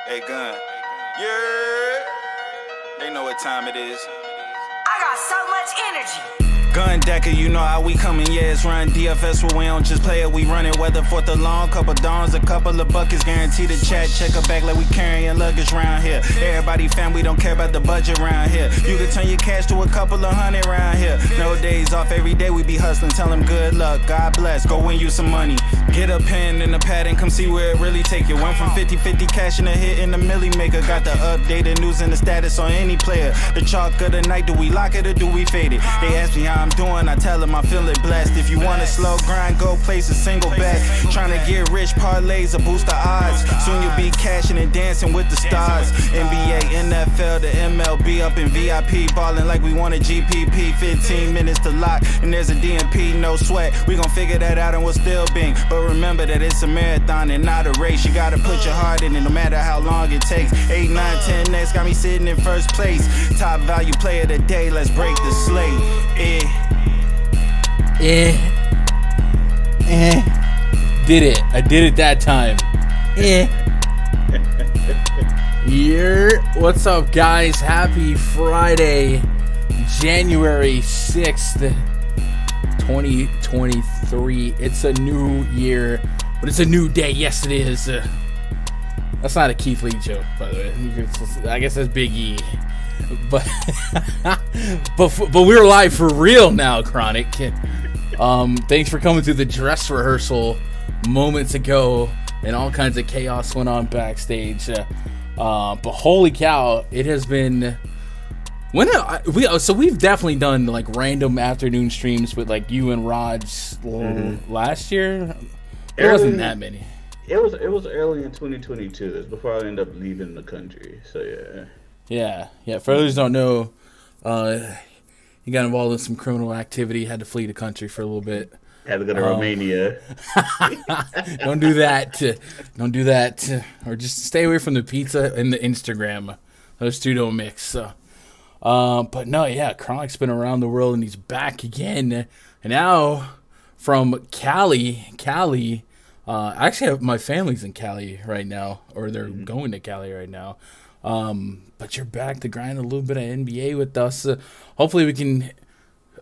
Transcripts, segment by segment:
Hey, Gun. Yeah. They know what time it is. I got so much energy. Gun Decker, you know how we coming, yeah, it's run DFS where we don't just play it, we run it. Whether for the long, couple dawns, a couple of buckets, guaranteed to chat. Check her back like we carrying luggage round here. Everybody fan, we don't care about the budget round here. You can turn your cash to a couple of hundred round here. No days off, every day we be hustling. Tell them good luck, God bless, go win you some money. Get a pen and a pad and come see where it really take you. Went from 50-50 cash and a hit in the milli maker. Got the updated news and the status on any player. The chalk of the night, do we lock it or do we fade it? They ask me how I'm doing, I tell them I feel it blessed. If you want a slow grind, go place a single bet. Trying to get rich, parlays or boost the odds. Soon you'll be cashing and dancing with the stars. NBA, NFL, the MLB up in VIP, balling like we want a GPP. 15 minutes to lock, and there's a DMP, no sweat. We gon' figure that out and we'll still bing. But remember that it's a marathon and not a race. You gotta put your heart in it no matter how long it takes. 8, 9, 10 next got me sitting in first place. Top value player of the day, let's break the slate. Did it. I did it that time. What's up, guys? Happy Friday, January 6th, 2023. It's a new year, but it's a new day. Yes, it is. That's not a Keith Lee joke, by the way. I guess that's Big E. But but we're live for real now, Chronic. Thanks for coming to the dress rehearsal moments ago, and all kinds of chaos went on backstage. But holy cow, it has been. We've definitely done like random afternoon streams with like you and Raj last year. There wasn't that many. It was early in 2022. That's before I ended up leaving the country. So yeah. For those who don't know, he got involved in some criminal activity. Had to flee the country for a little bit. Had to go to Romania. Don't do that. Don't do that. Or just stay away from the pizza and the Instagram. Those two don't mix. But no, yeah, Chronic's been around the world and he's back again. And now from Cali. Actually, my family's in Cali right now, or they're going to Cali right now. But you're back to grind a little bit of NBA with us. Hopefully we can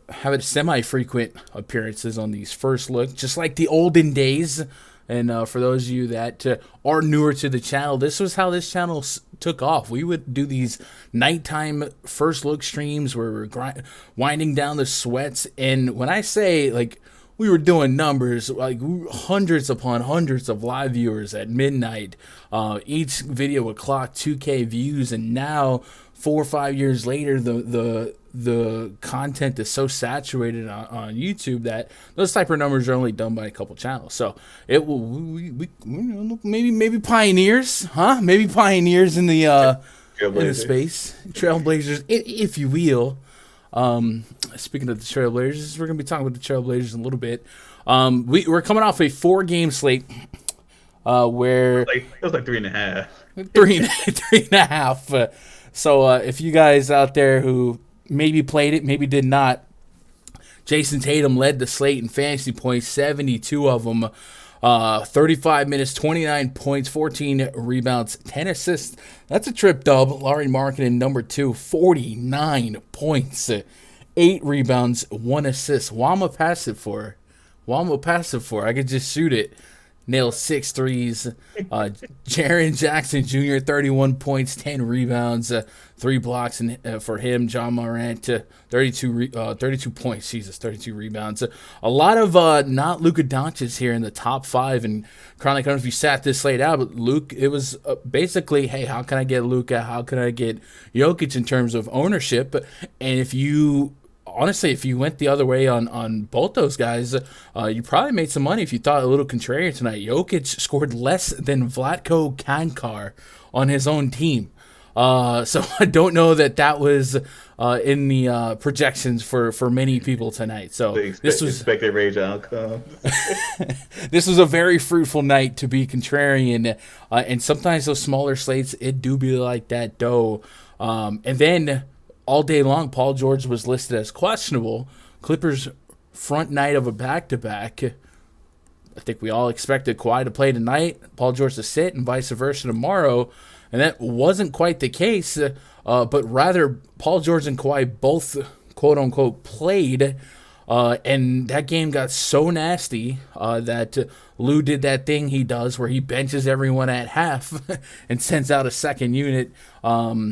have it semi-frequent appearances on these first look, just like the olden days. And for those of you that are newer to the channel, this was how this channel took off. We would do these nighttime first look streams where we're winding down the sweats. And when I say like we were doing numbers, like hundreds upon hundreds of live viewers at midnight. Each video would clock 2K views, and now 4 or 5 years later, the content is so saturated on YouTube that those type of numbers are only done by a couple channels. So it will maybe pioneers, huh? Maybe pioneers in the space, trailblazers, if you will. Speaking of the Trailblazers, we're going to be talking about the Trailblazers in a little bit. We're coming off a 4-game slate where it was like 3.5. 3.5. So if you guys out there who maybe played it, maybe did not, Jason Tatum led the slate in fantasy points, 72 of them. 35 minutes, 29 points, 14 rebounds, 10 assists. That's a trip dub. Larry Markkinen, number 2, 49 points, 8 rebounds, 1 assist. Wama passive for. I could just shoot it. Nailed 6 threes. Jaren Jackson Jr., 31 points, 10 rebounds, 3 blocks for him. John Morant, 32 points. Jesus, 32 rebounds. A lot of not Luka Doncic here in the top 5. And Chronic, I don't know if you sat this slate out, but Luke, it was basically, hey, how can I get Luka? How can I get Jokic in terms of ownership? And if you went the other way on both those guys, you probably made some money if you thought a little contrarian tonight. Jokic scored less than Vlatko Kankar on his own team. So I don't know that was in the projections for many people tonight. So this was expected range outcome. This was a very fruitful night to be contrarian, and sometimes those smaller slates, it do be like that though. And then all day long, Paul George was listed as questionable. Clippers front night of a back-to-back. I think we all expected Kawhi to play tonight, Paul George to sit, and vice versa tomorrow. And that wasn't quite the case, but rather Paul George and Kawhi both, quote-unquote, played. And that game got so nasty that Lou did that thing he does where he benches everyone at half and sends out a second unit. So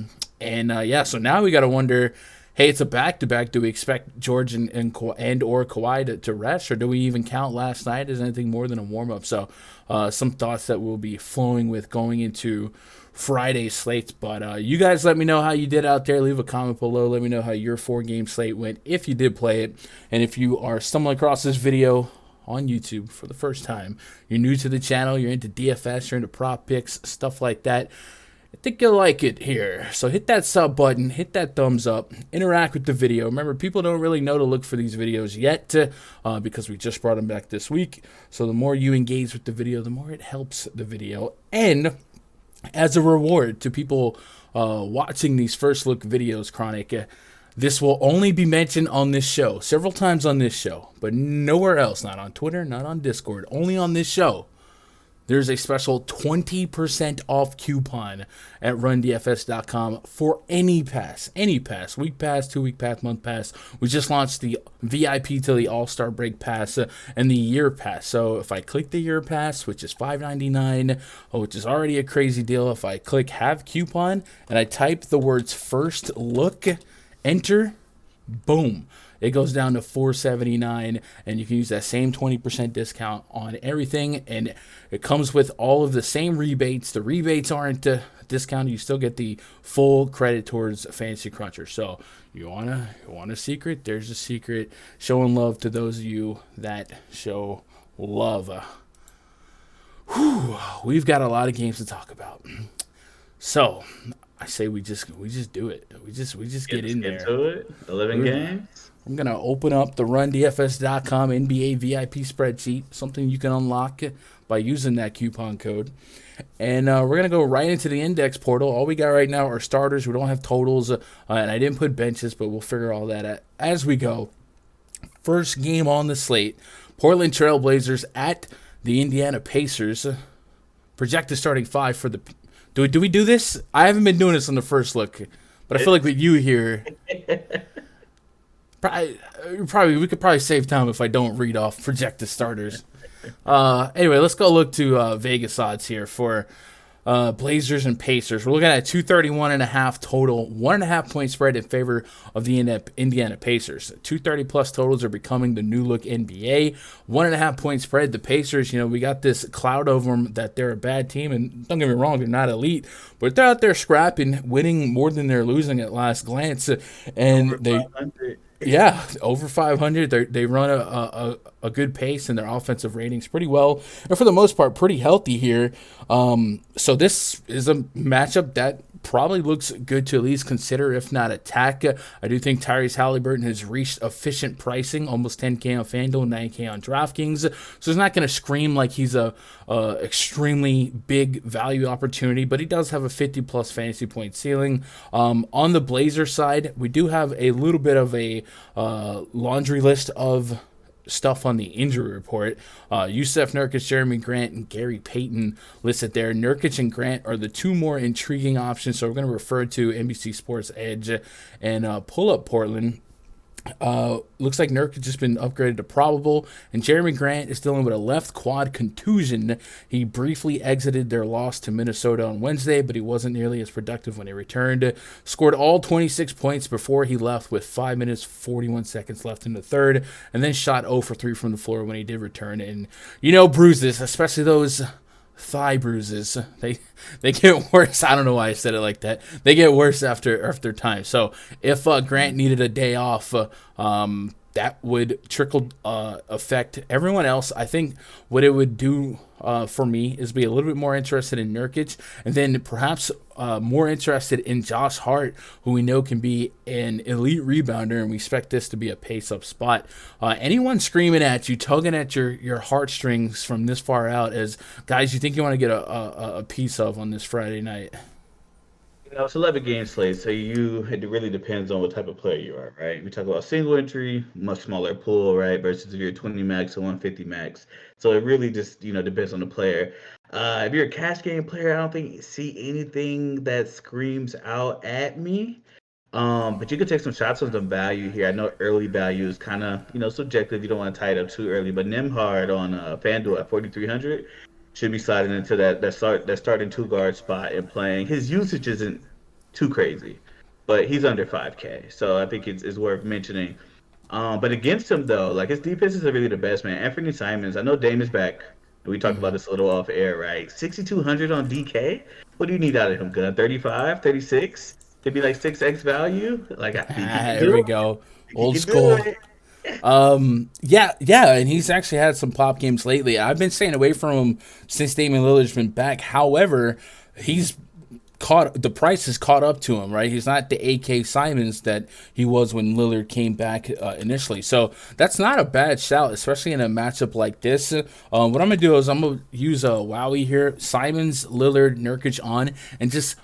now we got to wonder, hey, it's a back-to-back. Do we expect George and or Kawhi to rest, or do we even count last night as anything more than a warm-up? So some thoughts that we'll be flowing with going into Friday slates. But you guys let me know how you did out there. Leave a comment below. Let me know how your 4-game slate went, if you did play it. And if you are stumbling across this video on YouTube for the first time, you're new to the channel, you're into DFS, you're into prop picks, stuff like that, I think you'll like it here. So hit that sub button, hit that thumbs up, interact with the video. Remember, people don't really know to look for these videos yet because we just brought them back this week. So the more you engage with the video, the more it helps the video. And as a reward to people watching these first look videos, Chronic, this will only be mentioned on this show, several times on this show, but nowhere else, not on Twitter, not on Discord, only on this show. There's a special 20% off coupon at rundfs.com for any pass, week pass, 2-week pass, month pass. We just launched the VIP to the All-Star Break pass and the year pass. So if I click the year pass, which is $5.99, which is already a crazy deal, if I click have coupon and I type the words first look, enter, boom. It goes down to $4.79, and you can use that same 20% discount on everything, and it comes with all of the same rebates. The rebates aren't discounted. You still get the full credit towards Fantasy Cruncher. So you want a secret? There's a secret. Showing love to those of you that show love. We've got a lot of games to talk about. So I say we just do it. We just get in there. Get to it. 11 games. I'm going to open up the rundfs.com NBA VIP spreadsheet, something you can unlock by using that coupon code. And we're going to go right into the index portal. All we got right now are starters. We don't have totals, and I didn't put benches, but we'll figure all that out as we go. First game on the slate, Portland Trail Blazers at the Indiana Pacers. Projected starting 5 for the... Do we do this? I haven't been doing this on the first look, but I feel like with you here... we could probably save time if I don't read off projected starters. Anyway, let's go look to Vegas odds here for Blazers and Pacers. We're looking at 231.5 total, 1.5 point spread in favor of the Indiana Pacers. 230 plus totals are becoming the new look NBA. 1.5 point spread. The Pacers, we got this cloud over them that they're a bad team, and don't get me wrong, they're not elite, but they're out there scrapping, winning more than they're losing at last glance, and over 500. They run a good pace, and their offensive ratings pretty well, and for the most part, pretty healthy here. So this is a matchup that probably looks good to at least consider, if not attack. I do think Tyrese Halliburton has reached efficient pricing, almost 10K on FanDuel, 9K on DraftKings. So he's not going to scream like he's a extremely big value opportunity, but he does have a 50-plus fantasy point ceiling. On the Blazer side, we do have a little bit of a laundry list of stuff on the injury report. Yusef Nurkic, Jeremy Grant, and Gary Payton listed there. Nurkic and Grant are the two more intriguing options, so we're going to refer to NBC Sports Edge and pull up Portland. Looks like Nurkic has been upgraded to probable, and Jeremy Grant is dealing with a left quad contusion. He briefly exited their loss to Minnesota on Wednesday, but he wasn't nearly as productive when he returned. Scored all 26 points before he left with 5 minutes, 41 seconds left in the third, and then shot 0 for 3 from the floor when he did return. And, bruises, especially those thigh bruises, they get worse. I don't know why I said it like that. They get worse after time. So if Grant needed a day off, that would trickle affect everyone else. I think what it would do for me is be a little bit more interested in Nurkic, and then perhaps more interested in Josh Hart, who we know can be an elite rebounder, and we expect this to be a pace-up spot. Anyone screaming at you, tugging at your heartstrings from this far out as guys you think you want to get a piece of on this Friday night? It's 11 game slate, so it really depends on what type of player you are, right? We talk about single entry, much smaller pool, right? Versus if you're 20 max or 150 max. So it really just, depends on the player. If you're a cash game player, I don't think you see anything that screams out at me. But you could take some shots on the value here. I know early value is kind of, subjective. You don't want to tie it up too early. But Nimhard on FanDuel at 4,300 should be sliding into that starting two guard spot and playing. His usage isn't too crazy, but he's under 5K, so I think it's worth mentioning. But against him though, like his defenses are really the best, man. Anthony Simons, I know Dame is back. We talked about this a little off air, right? 6,200 on DK. What do you need out of him? Gun 35, 36? Could be like 6x value. Like there we go. Old school. Yeah, and he's actually had some pop games lately. I've been staying away from him since Damian Lillard's been back. However, the price has caught up to him, right? He's not the AK Simons that he was when Lillard came back initially. So that's not a bad shout, especially in a matchup like this. What I'm going to do is I'm going to use a Wowie here. Simons, Lillard, Nurkic on, and just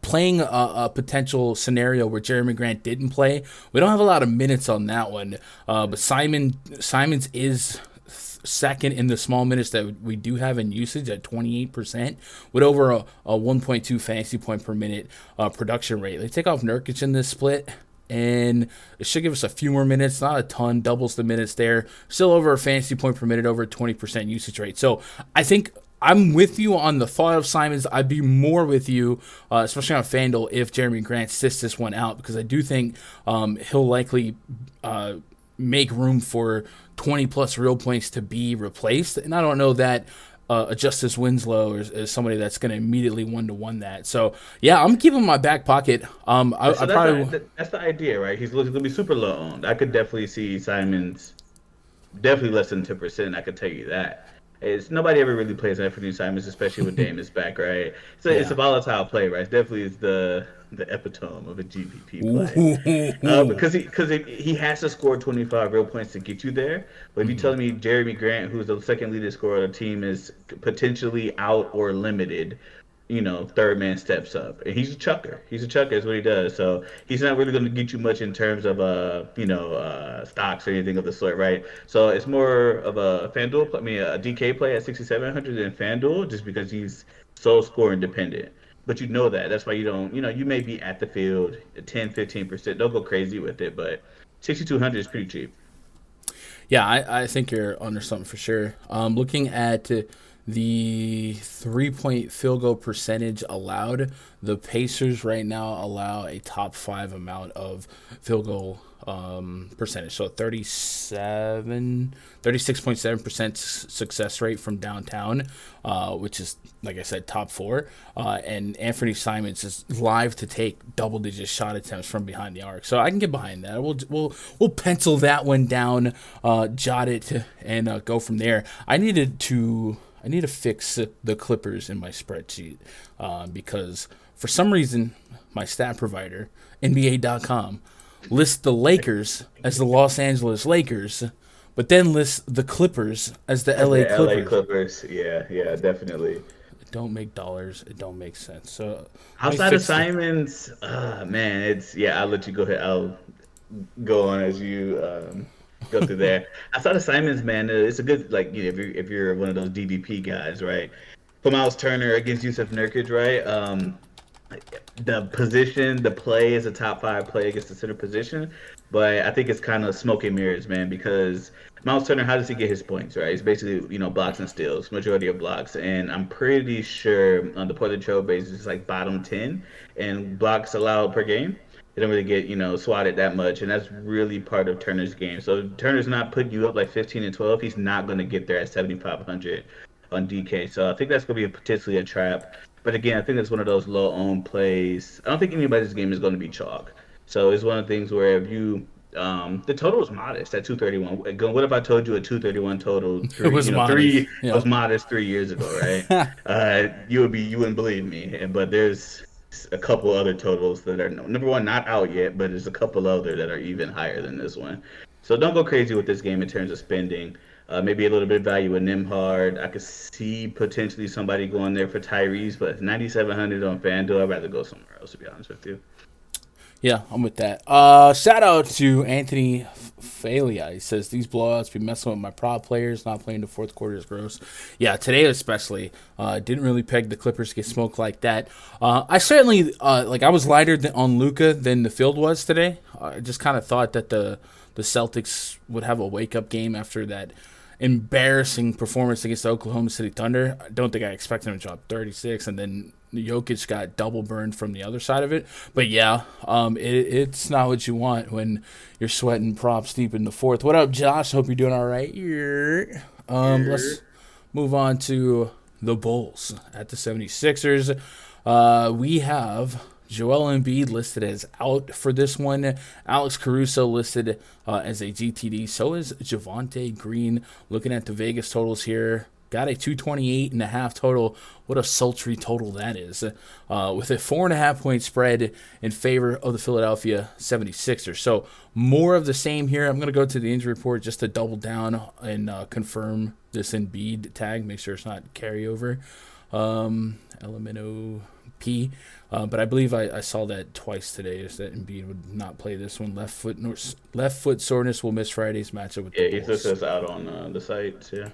playing a potential scenario where Jeremy Grant didn't play. We don't have a lot of minutes on that one, but Simons is second in the small minutes that we do have in usage at 28% with over a 1.2 fantasy point per minute production rate. They take off Nurkic in this split, and it should give us a few more minutes, not a ton, doubles the minutes there. Still over a fantasy point per minute, over a 20% usage rate. So I think I'm with you on the thought of Simons. I'd be more with you, especially on FanDuel, if Jeremy Grant sits this one out, because I do think he'll likely make room for 20-plus real points to be replaced. And I don't know that Justice Winslow is somebody that's going to immediately one-to-one that. So, yeah, I'm keeping my back pocket. That's the idea, right? He's going to be super low owned. I could definitely see Simons definitely less than 10%. I could tell you that. Nobody ever really plays Anthony Simons, especially when Dame is back, right? So it's a volatile play, right? It definitely is the epitome of a GPP play because he has to score 25 real points to get you there. But if you tell me Jeremy Grant, who's the second leading scorer on the team, is potentially out or limited, third man steps up, and he's a chucker. Is what he does. So he's not really going to get you much in terms of stocks or anything of the sort, right? So it's more of a FanDuel, a DK play at 6,700 than FanDuel, just because he's so scoring dependent. But that's why you don't, you may be at the field 10, 15%. Don't go crazy with it, but 6,200 is pretty cheap. Yeah, I think you're onto something for sure. Looking at the 3-point field goal percentage allowed, the Pacers right now allow a top 5 amount of field goal percentage. So 36.7% success rate from downtown, which is, like I said, top 4. And Anthony Simons is live to take double-digit shot attempts from behind the arc. So I can get behind that. We'll pencil that one down, jot it, and go from there. I need to fix the Clippers in my spreadsheet because for some reason my stat provider, NBA.com, lists the Lakers as the Los Angeles Lakers, but then lists the Clippers as the LA Clippers. LA Clippers, yeah, definitely. It don't make dollars. It don't make sense. So outside of Simons, man, I'll let you go ahead. I'll go on as you go through there. Outside of Simons, man, it's a good, if you're one of those DDP guys, right? For Miles Turner against Yusuf Nurkic, right? The position, the play is a top 5 play against the center position, but I think it's kind of smoke and mirrors, man, because Miles Turner, how does he get his points, right? It's basically, blocks and steals, majority of blocks, and I'm pretty sure on the Portland Trail basis, it's like bottom 10 and blocks allowed per game. They don't really get, swatted that much, and that's really part of Turner's game. So Turner's not putting you up like 15 and 12. He's not going to get there at 7,500 on DK. So I think that's going to be potentially a trap. But again, I think it's one of those low-owned plays. I don't think anybody's game is going to be chalk. So it's one of the things where if you the total was modest at 231. What if I told you a 231 total? It was modest. It was modest 3 years ago, right? You wouldn't believe me. But there's a couple other totals that are number one not out yet, but there's a couple other that are even higher than this one. So don't go crazy with this game in terms of spending. Maybe a little bit of value with Nimhard. I could see potentially somebody going there for Tyrese, but 9,700 on FanDuel. I'd rather go somewhere else, to be honest with you. Yeah, I'm with that. Shout out to Anthony Falia. He says, these blowouts be messing with my prop players. Not playing the fourth quarter is gross. Yeah, today especially. Didn't really peg the Clippers to get smoked like that. I certainly, I was lighter on Luka than the field was today. I just kind of thought that the Celtics would have a wake-up game after that embarrassing performance against the Oklahoma City Thunder. I don't think I expected him to drop 36, and then Jokic got double burned from the other side of it. But yeah, it's not what you want when you're sweating props deep in the fourth. What up, Josh? Hope you're doing all right. Let's move on to the Bulls at the 76ers. We have Joel Embiid listed as out for this one. Alex Caruso listed as a GTD. So is Javonte Green. Looking at the Vegas totals here, got a 228.5 total. What a sultry total that is. With a 4.5-point spread in favor of the Philadelphia 76ers. So more of the same here. I'm going to go to the injury report just to double down and confirm this Embiid tag. Make sure it's not carryover. LMNOP. But I believe I saw that twice today, is that Embiid would not play this one. Left foot soreness will miss Friday's matchup with the Bulls. Yeah, he says out on the site, yeah.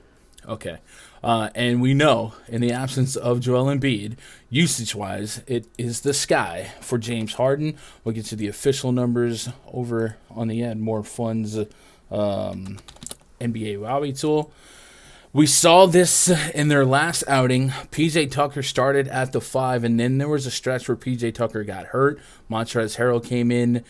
Okay. And we know, in the absence of Joel Embiid, usage-wise, it is the sky for James Harden. We'll get to the official numbers over on the Add More Funds NBA Wowie tool. We saw this in their last outing. P.J. Tucker started at the 5, and then there was a stretch where P.J. Tucker got hurt. Montrezl Harrell came in,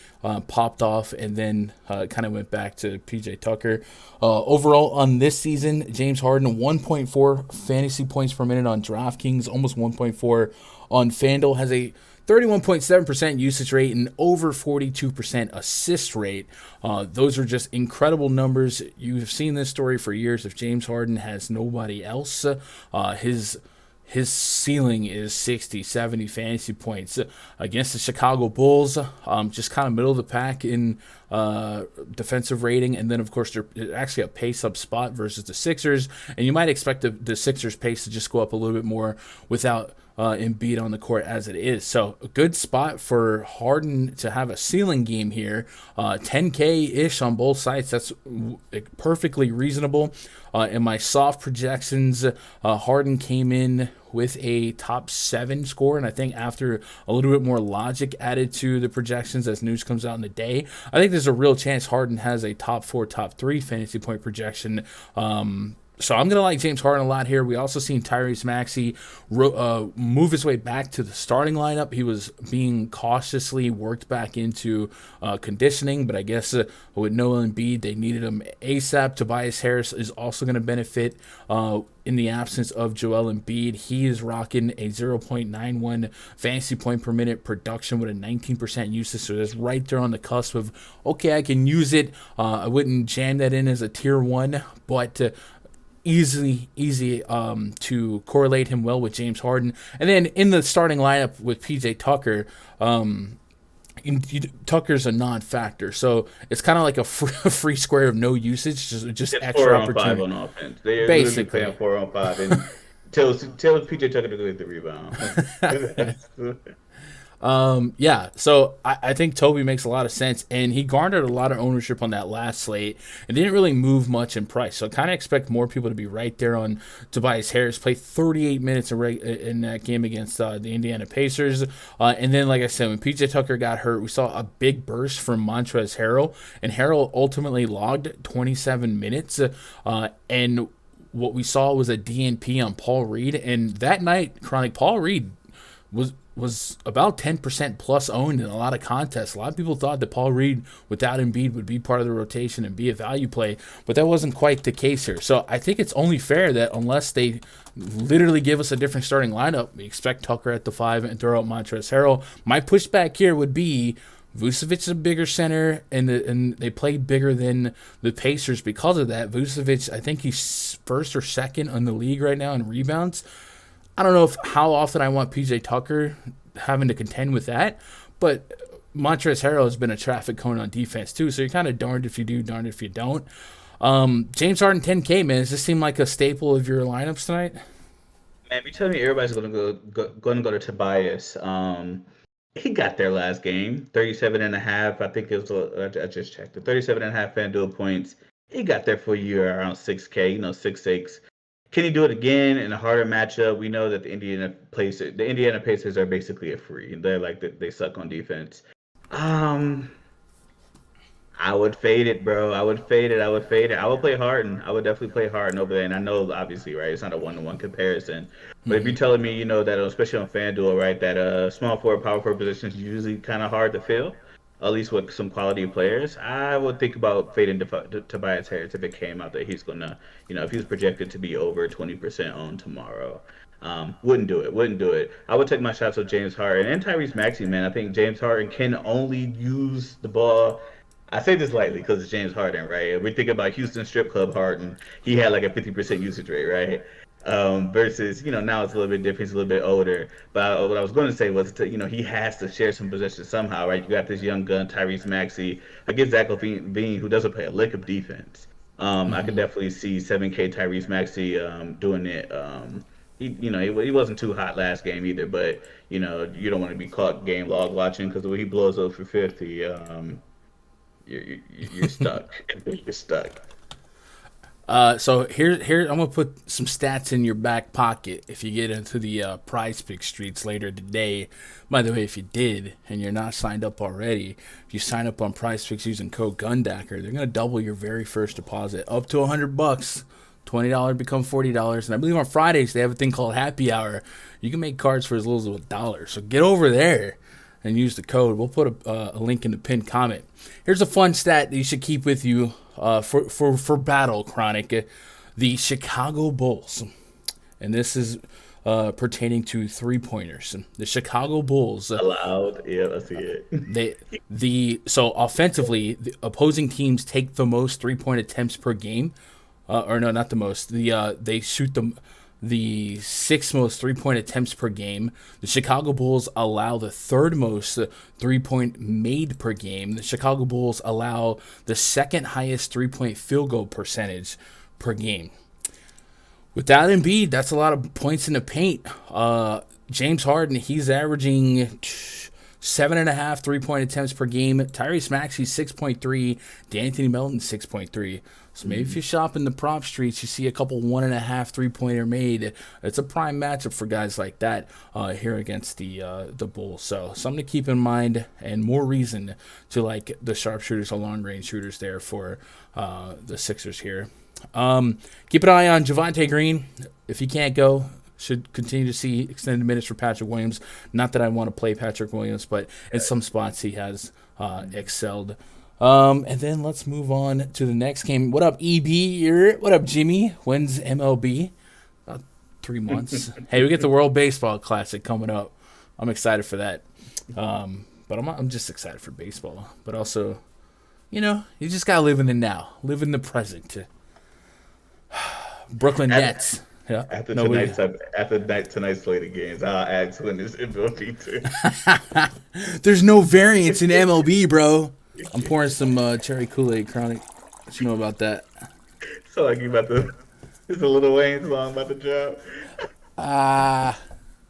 popped off, and then kind of went back to P.J. Tucker. Overall, on this season, James Harden, 1.4 fantasy points per minute on DraftKings, almost 1.4 on FanDuel, has a 31.7% usage rate and over 42% assist rate. Those are just incredible numbers. You've seen this story for years. If James Harden has nobody else, his ceiling is 60, 70 fantasy points. Against the Chicago Bulls, just kind of middle of the pack in defensive rating. And then, of course, they're actually a pace-up spot versus the Sixers. And you might expect the Sixers' pace to just go up a little bit more without Embiid on the court as it is. So a good spot for Harden to have a ceiling game here. 10K-ish on both sides. That's perfectly reasonable. In my soft projections, Harden came in with a top 7 score, and I think after a little bit more logic added to the projections as news comes out in the day, I think there's a real chance Harden has a top 4, top 3 fantasy point projection. So I'm going to like James Harden a lot here. We also seen Tyrese Maxey move his way back to the starting lineup. He was being cautiously worked back into conditioning, but I guess with Noah Embiid, they needed him ASAP. Tobias Harris is also going to benefit in the absence of Joel Embiid. He is rocking a 0.91 fantasy point per minute production with a 19% usage, so that's right there on the cusp of, okay, I can use it. I wouldn't jam that in as a tier 1, but easy to correlate him well with James Harden. And then in the starting lineup with PJ Tucker, Tucker's a non-factor, so it's kind of like a free square of no usage, just extra opportunity. 4 on 5 on offense. They're basically playing 4 on 5 and tell PJ Tucker to go get the rebound. Yeah, so I think Toby makes a lot of sense, and he garnered a lot of ownership on that last slate and didn't really move much in price. So I kind of expect more people to be right there on Tobias Harris. Played 38 minutes in that game against the Indiana Pacers. And then, like I said, when PJ Tucker got hurt, we saw a big burst from Montrezl Harrell, and Harrell ultimately logged 27 minutes. And what we saw was a DNP on Paul Reed, and that night, Chronic, Paul Reed was about 10% plus owned in a lot of contests. A lot of people thought that Paul Reed without Embiid would be part of the rotation and be a value play, but that wasn't quite the case here. So I think it's only fair that unless they literally give us a different starting lineup, we expect Tucker at the 5 and throw out Montrezl Harrell. My pushback here would be Vucevic is a bigger center, and they play bigger than the Pacers because of that. Vucevic, I think he's first or second in the league right now in rebounds. I don't know how often I want PJ Tucker having to contend with that, but Montrezl Harrell has been a traffic cone on defense too, so you're kind of darned if you do, darned if you don't. James Harden 10K, man. Does this seem like a staple of your lineups tonight? Man, you telling me everybody's going to go to Tobias. He got there last game, 37 and a half. I think it was, I just checked it, 37 and a half FanDuel points. He got there for you around 6K, 6'6". Can he do it again in a harder matchup? We know that the Indiana Pacers are basically a free. They're like, they suck on defense. I would fade it, bro. I would fade it. I would play Harden. I would definitely play Harden over there. And I know, obviously, right, it's not a one-to-one comparison. But if you're telling me, that especially on FanDuel, right, that small forward, power forward positions is usually kind of hard to fill, at least with some quality players, I would think about fading Tobias Harris if it came out that he's going to, if he was projected to be over 20% on tomorrow. Wouldn't do it. I would take my shots with James Harden and Tyrese Maxey, man. I think James Harden can only use the ball. I say this lightly because it's James Harden, right? We're thinking about Houston strip club Harden. He had like a 50% usage rate, right? Versus, now it's a little bit different. He's a little bit older. But what I was going to say was, he has to share some possession somehow, right? You got this young gun, Tyrese Maxey, against Zach LaVine, who doesn't play a lick of defense. I could definitely see 7K Tyrese Maxey doing it. He wasn't too hot last game either, but, you don't want to be caught game log watching because when he blows up for 50, you're stuck. You're stuck. So here I'm gonna put some stats in your back pocket if you get into the PrizePicks streets later today. By the way, if you did and you're not signed up already, if you sign up on PrizePicks using code GUNDACKER, they're gonna double your very first deposit up to $100. $20 become $40, and I believe on Fridays they have a thing called Happy Hour. You can make cards for as little as $1. So get over there and use the code. We'll put a link in the pinned comment. Here's a fun stat that you should keep with you for Battle Chronic. The Chicago Bulls, and this is pertaining to three-pointers. The Chicago Bulls allowed. Yeah, I see it. So offensively, the opposing teams take the most three-point attempts per game. Or no, not the most. They shoot the sixth most three-point attempts per game. The Chicago Bulls allow the third most three-point made per game. The Chicago Bulls allow the second highest three-point field goal percentage per game. Without Embiid, that's a lot of points in the paint. James Harden, he's averaging 7.5 three-point attempts per game. Tyrese Maxey, 6.3. D'Anthony Melton, 6.3. So maybe if you shop in the prop streets, you see a couple 1.5 three-pointer made. It's a prime matchup for guys like that here against the Bulls. So something to keep in mind, and more reason to like the sharpshooters or long-range shooters there for the Sixers here. Keep an eye on Javonte Green. If he can't go, should continue to see extended minutes for Patrick Williams. Not that I want to play Patrick Williams, but in some spots he has excelled. And then let's move on to the next game. What up, EB? What up, Jimmy? When's MLB? 3 months. Hey, we get the World Baseball Classic coming up. I'm excited for that. But I'm just excited for baseball. But also, you just got to live in the now. Live in the present. Brooklyn Nets. Yeah. After tonight's slate of games, I'll ask when this MLB too. There's no variance in MLB, bro. I'm pouring some cherry Kool-Aid, Chronic. What you know about that? So like you it's a Lil Wayne song about to drop.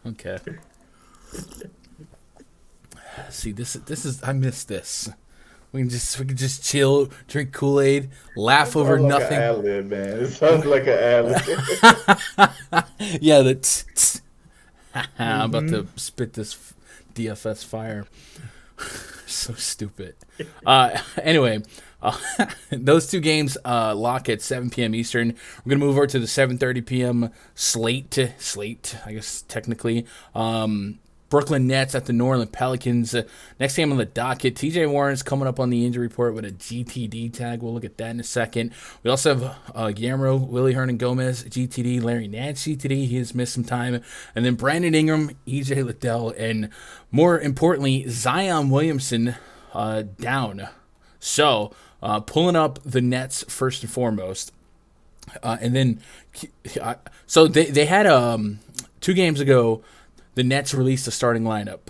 Okay. See, this is I miss this. We can just chill, drink Kool-Aid, laugh over nothing. Like an ad-lib, man. It sounds like an ad-lib. Yeah, I'm about to spit this DFS fire. So stupid. Anyway, those two games lock at 7 p.m. Eastern. We're going to move over to the 7:30 p.m. slate, I guess technically. Brooklyn Nets at the New Orleans Pelicans. Next game on the docket, TJ Warren's coming up on the injury report with a GTD tag. We'll look at that in a second. We also have Guillermo, Willie Hernan-Gomez, GTD, Larry Nance, GTD. He has missed some time. And then Brandon Ingram, EJ Liddell, and more importantly, Zion Williamson down. So pulling up the Nets first and foremost. And then, so they had 2 games ago, the Nets released a starting lineup.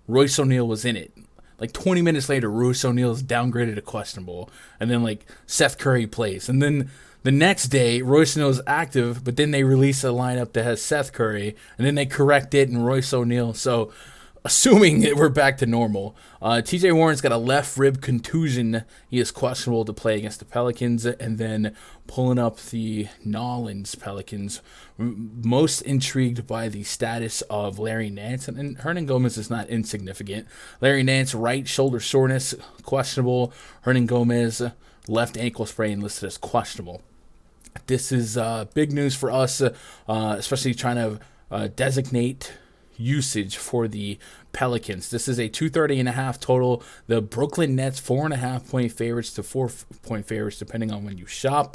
Royce O'Neal was in it. like 20 minutes later, Royce O'Neal is downgraded to questionable, and then like Seth Curry plays, and then the next day Royce O'Neal is active, but then they release a lineup that has Seth Curry, and then they correct it and Royce O'Neal. So assuming that we're back to normal, TJ Warren's got a left rib contusion. He is questionable to play against the Pelicans. And then pulling up the Nolans Pelicans, most intrigued by the status of Larry Nance. And Hernangomez is not insignificant. Larry Nance, right shoulder soreness, questionable. Hernangomez, left ankle sprain, listed as questionable. This is big news for us, especially trying to designate usage for the Pelicans. This is a 230.5 total. The Brooklyn Nets 4.5 point favorites to 4 point favorites, depending on when you shop.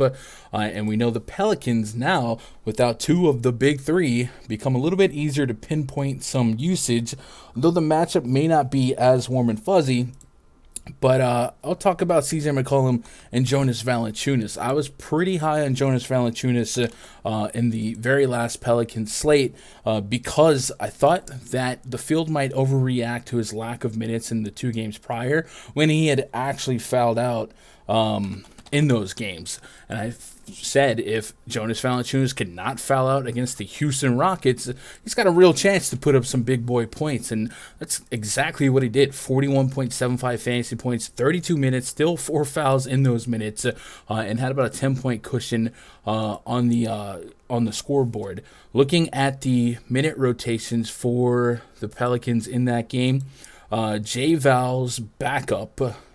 And we know the Pelicans now, without two of the big three, become a little bit easier to pinpoint some usage, though the matchup may not be as warm and fuzzy. But I'll talk about CJ McCollum and Jonas Valanciunas. I was pretty high on Jonas Valanciunas in the very last Pelicans slate because I thought that the field might overreact to his lack of minutes in the 2 games prior when he had actually fouled out in those games. And I said if Jonas Valanciunas could not foul out against the Houston Rockets, he's got a real chance to put up some big boy points. And that's exactly what he did. 41.75 fantasy points, 32 minutes, still 4 fouls in those minutes, and had about a 10-point cushion on the scoreboard. Looking at the minute rotations for the Pelicans in that game, J Val's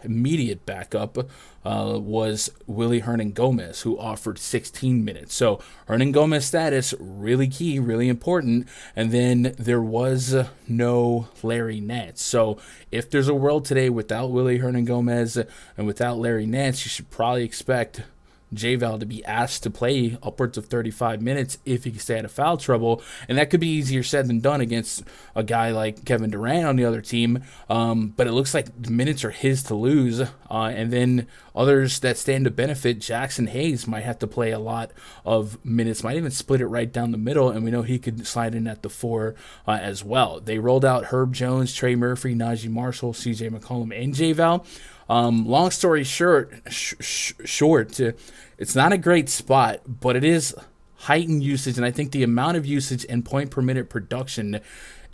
immediate backup, was Willie Hernangomez, who offered 16 minutes. So Hernangomez status, really key, really important. And then there was no Larry Nance. So if there's a world today without Willie Hernangomez and without Larry Nance, you should probably expect J-Val to be asked to play upwards of 35 minutes if he can stay out of foul trouble. And that could be easier said than done against a guy like Kevin Durant on the other team. But it looks like the minutes are his to lose. And then others that stand to benefit, Jackson Hayes might have to play a lot of minutes, might even split it right down the middle. And we know he could slide in at the 4 as well. They rolled out Herb Jones, Trey Murphy, Najee Marshall, CJ McCollum, and J-Val. Long story short, it's not a great spot, but it is heightened usage, and I think the amount of usage and point per minute production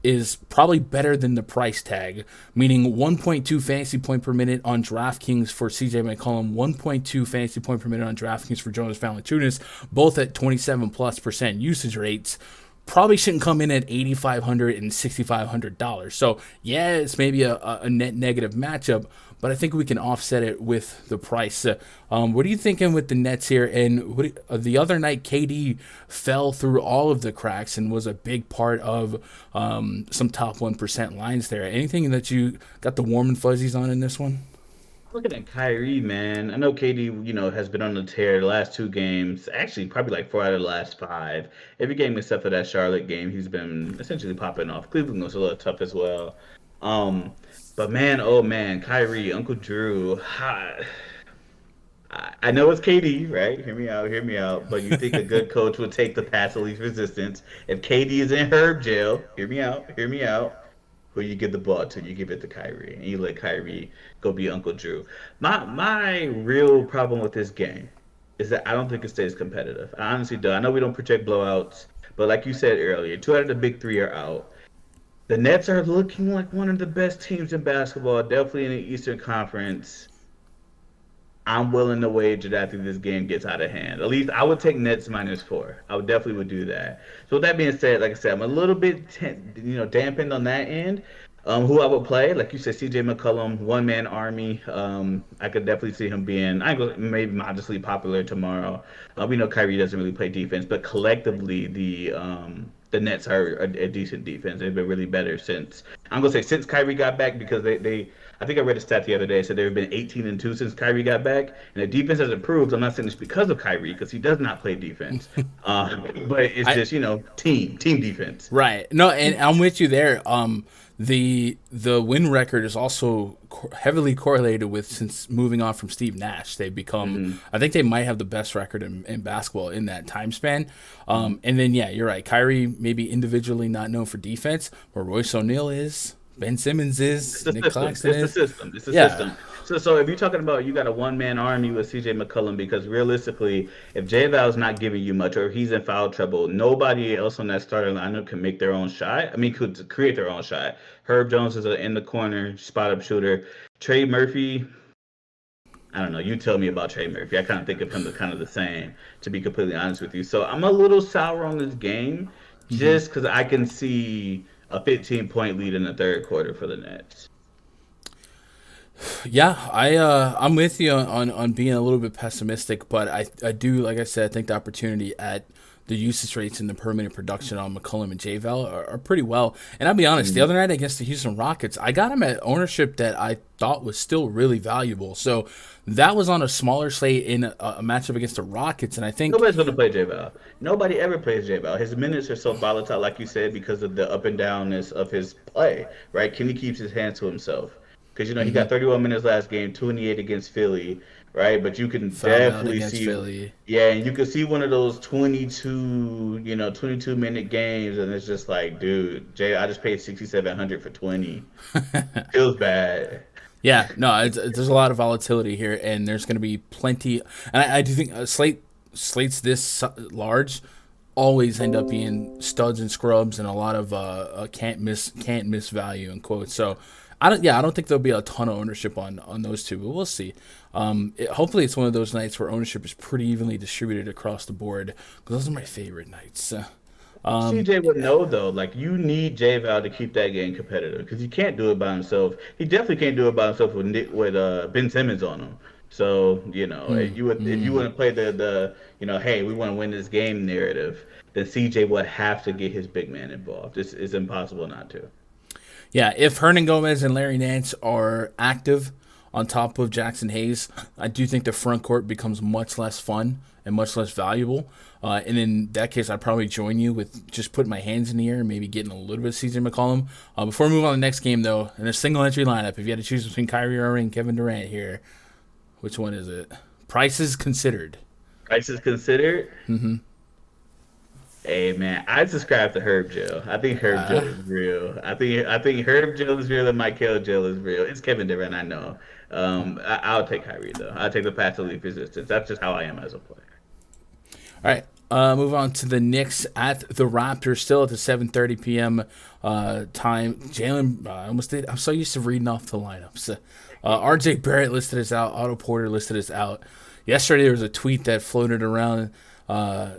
is probably better than the price tag, meaning 1.2 fantasy point per minute on DraftKings for CJ McCollum, 1.2 fantasy point per minute on DraftKings for Jonas Valanciunas, both at 27+% usage rates. Probably shouldn't come in at $8,500 and $6,500. So yeah, it's maybe a net negative matchup, but I think we can offset it with the price. What are you thinking with the Nets here? And the other night, KD fell through all of the cracks and was a big part of some top 1% lines there. Anything that you got the warm and fuzzies on in this one? Looking at Kyrie, man, I know KD, has been on the tear the last 2 games. Actually, probably like 4 out of the last 5. Every game except for that Charlotte game, he's been essentially popping off. Cleveland was a little tough as well. But man, oh man, Kyrie, Uncle Drew. I know it's KD, right? Hear me out. But you think a good coach would take the path of least resistance. If KD is in Herb jail, hear me out. Who you give the ball to, you give it to Kyrie, and you let Kyrie go be Uncle Drew. My real problem with this game is that I don't think it stays competitive. I honestly do. I know we don't project blowouts, but like you said earlier, 2 out of the big 3 are out. The Nets are looking like one of the best teams in basketball, definitely in the Eastern Conference. I'm willing to wager that I think this game gets out of hand. At least I would take Nets -4. I would definitely do that. So with that being said, like I said, I'm a little bit dampened on that end. Who I would play, like you said, CJ McCollum, one-man army. I could definitely see him being, maybe modestly popular tomorrow. We know Kyrie doesn't really play defense, but collectively the Nets are a decent defense. They've been really better since Kyrie got back, because they I think I read a stat the other day, said they've been 18-2 since Kyrie got back, and the defense has improved. I'm not saying it's because of Kyrie, because he does not play defense, but it's just team defense. Right. No, and I'm with you there. The win record is also heavily correlated with, since moving on from Steve Nash, they've become, I think they might have the best record in basketball in that time span. And then, yeah, you're right. Kyrie maybe individually not known for defense, but Royce O'Neal is. Ben Simmons is. It's Nick the system. Claxton It's the is. system. It's the Yeah. system. So if you're talking about you got a one-man army with CJ McCollum, because realistically, if J Val's not giving you much or if he's in foul trouble, nobody else on that starting lineup can make their own shot. I mean, could create their own shot. Herb Jones is an in the corner spot up shooter. Trey Murphy, I don't know. You tell me about Trey Murphy. I kind of think of him as kind of the same, to be completely honest with you. So I'm a little sour on this game, just because I can see a 15-point lead in the third quarter for the Nets. Yeah, I'm with you on being a little bit pessimistic, but I do, like I said, I think the opportunity at the usage rates and the per minute production on McCollum and J-Val are pretty well. And I'll be honest, the other night against the Houston Rockets, I got him at ownership that I thought was still really valuable. So that was on a smaller slate in a matchup against the Rockets, and I think Nobody's going to play J-Val. Nobody ever plays J-Val. His minutes are so volatile, like you said, because of the up and downness of his play, right? Kenny keeps his hands to himself. Because, he got 31 minutes last game, 28 against Philly, right? But you can definitely see Philly. Yeah, and you can see one of those 22-minute games, and it's just like, dude, Jay, I just paid $6,700 for 20. Feels bad. Yeah, no, there's a lot of volatility here, and there's going to be plenty. And I do think slates this large always end up being studs and scrubs and a lot of can't miss value in quotes. So I don't think there'll be a ton of ownership on those two, but we'll see. Hopefully it's one of those nights where ownership is pretty evenly distributed across the board, because those are my favorite nights. CJ would know, though, like, you need J-Val to keep that game competitive, because he can't do it by himself. He definitely can't do it by himself with Ben Simmons on him. So, if you want to play the hey, we want to win this game narrative, then CJ would have to get his big man involved. It's impossible not to. Yeah, if Hernan Gomez and Larry Nance are active on top of Jackson Hayes, I do think the front court becomes much less fun and much less valuable. And in that case, I'd probably join you with just putting my hands in the air and maybe getting a little bit of CJ McCollum. Before we move on to the next game, though, in a single entry lineup, if you had to choose between Kyrie Irving and Kevin Durant here, which one is it? Prices considered. Prices considered? Mm-hmm. Hey man, I subscribe to Herb Joe. I think Herb Joe is real. I think Herb Joe is real and Michael Joe is real. It's Kevin Durant, I know. I'll take Kyrie though. I'll take the path to least resistance. That's just how I am as a player. All right, move on to the Knicks at the Raptors, still at the 7:30 p.m. Time. Jalen, I'm so used to reading off the lineups. RJ Barrett listed as out. Otto Porter listed as out. Yesterday there was a tweet that floated around